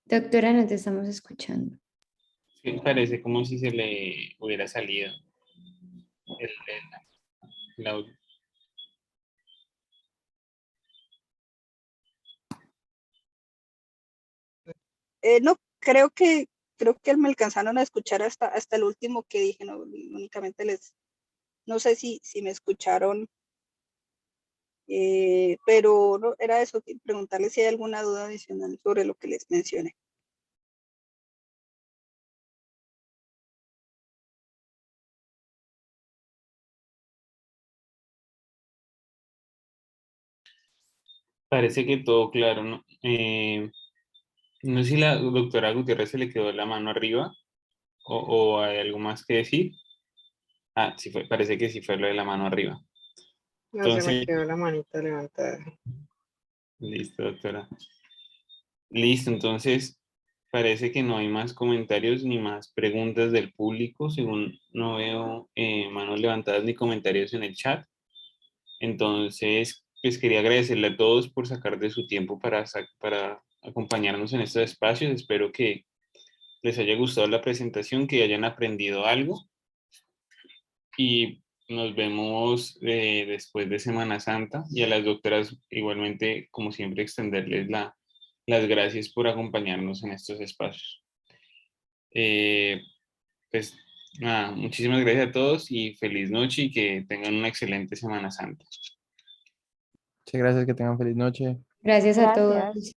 Doctora, no te estamos escuchando. Sí, parece como si se le hubiera salido el audio. no, creo que me alcanzaron a escuchar hasta el último que dije, no, únicamente no sé si me escucharon, pero no, era eso, preguntarles si hay alguna duda adicional sobre lo que les mencioné. Parece que todo claro, ¿no? No sé si la doctora Gutiérrez se le quedó la mano arriba o hay algo más que decir. Ah, sí fue, parece que sí fue lo de la mano arriba. No se me Entonces, quedó la manita levantada. listo, doctora. Listo, entonces parece que no hay más comentarios ni más preguntas del público, según no veo manos levantadas ni comentarios en el chat. Entonces, pues quería agradecerle a todos por sacar de su tiempo para acompañarnos en estos espacios. Espero que les haya gustado la presentación, que hayan aprendido algo y nos vemos después de Semana Santa y a las doctoras igualmente, como siempre, extenderles las gracias por acompañarnos en estos espacios. Pues nada, muchísimas gracias a todos y feliz noche y que tengan una excelente Semana Santa. Muchas gracias, que tengan feliz noche. Gracias a Gracias. todos.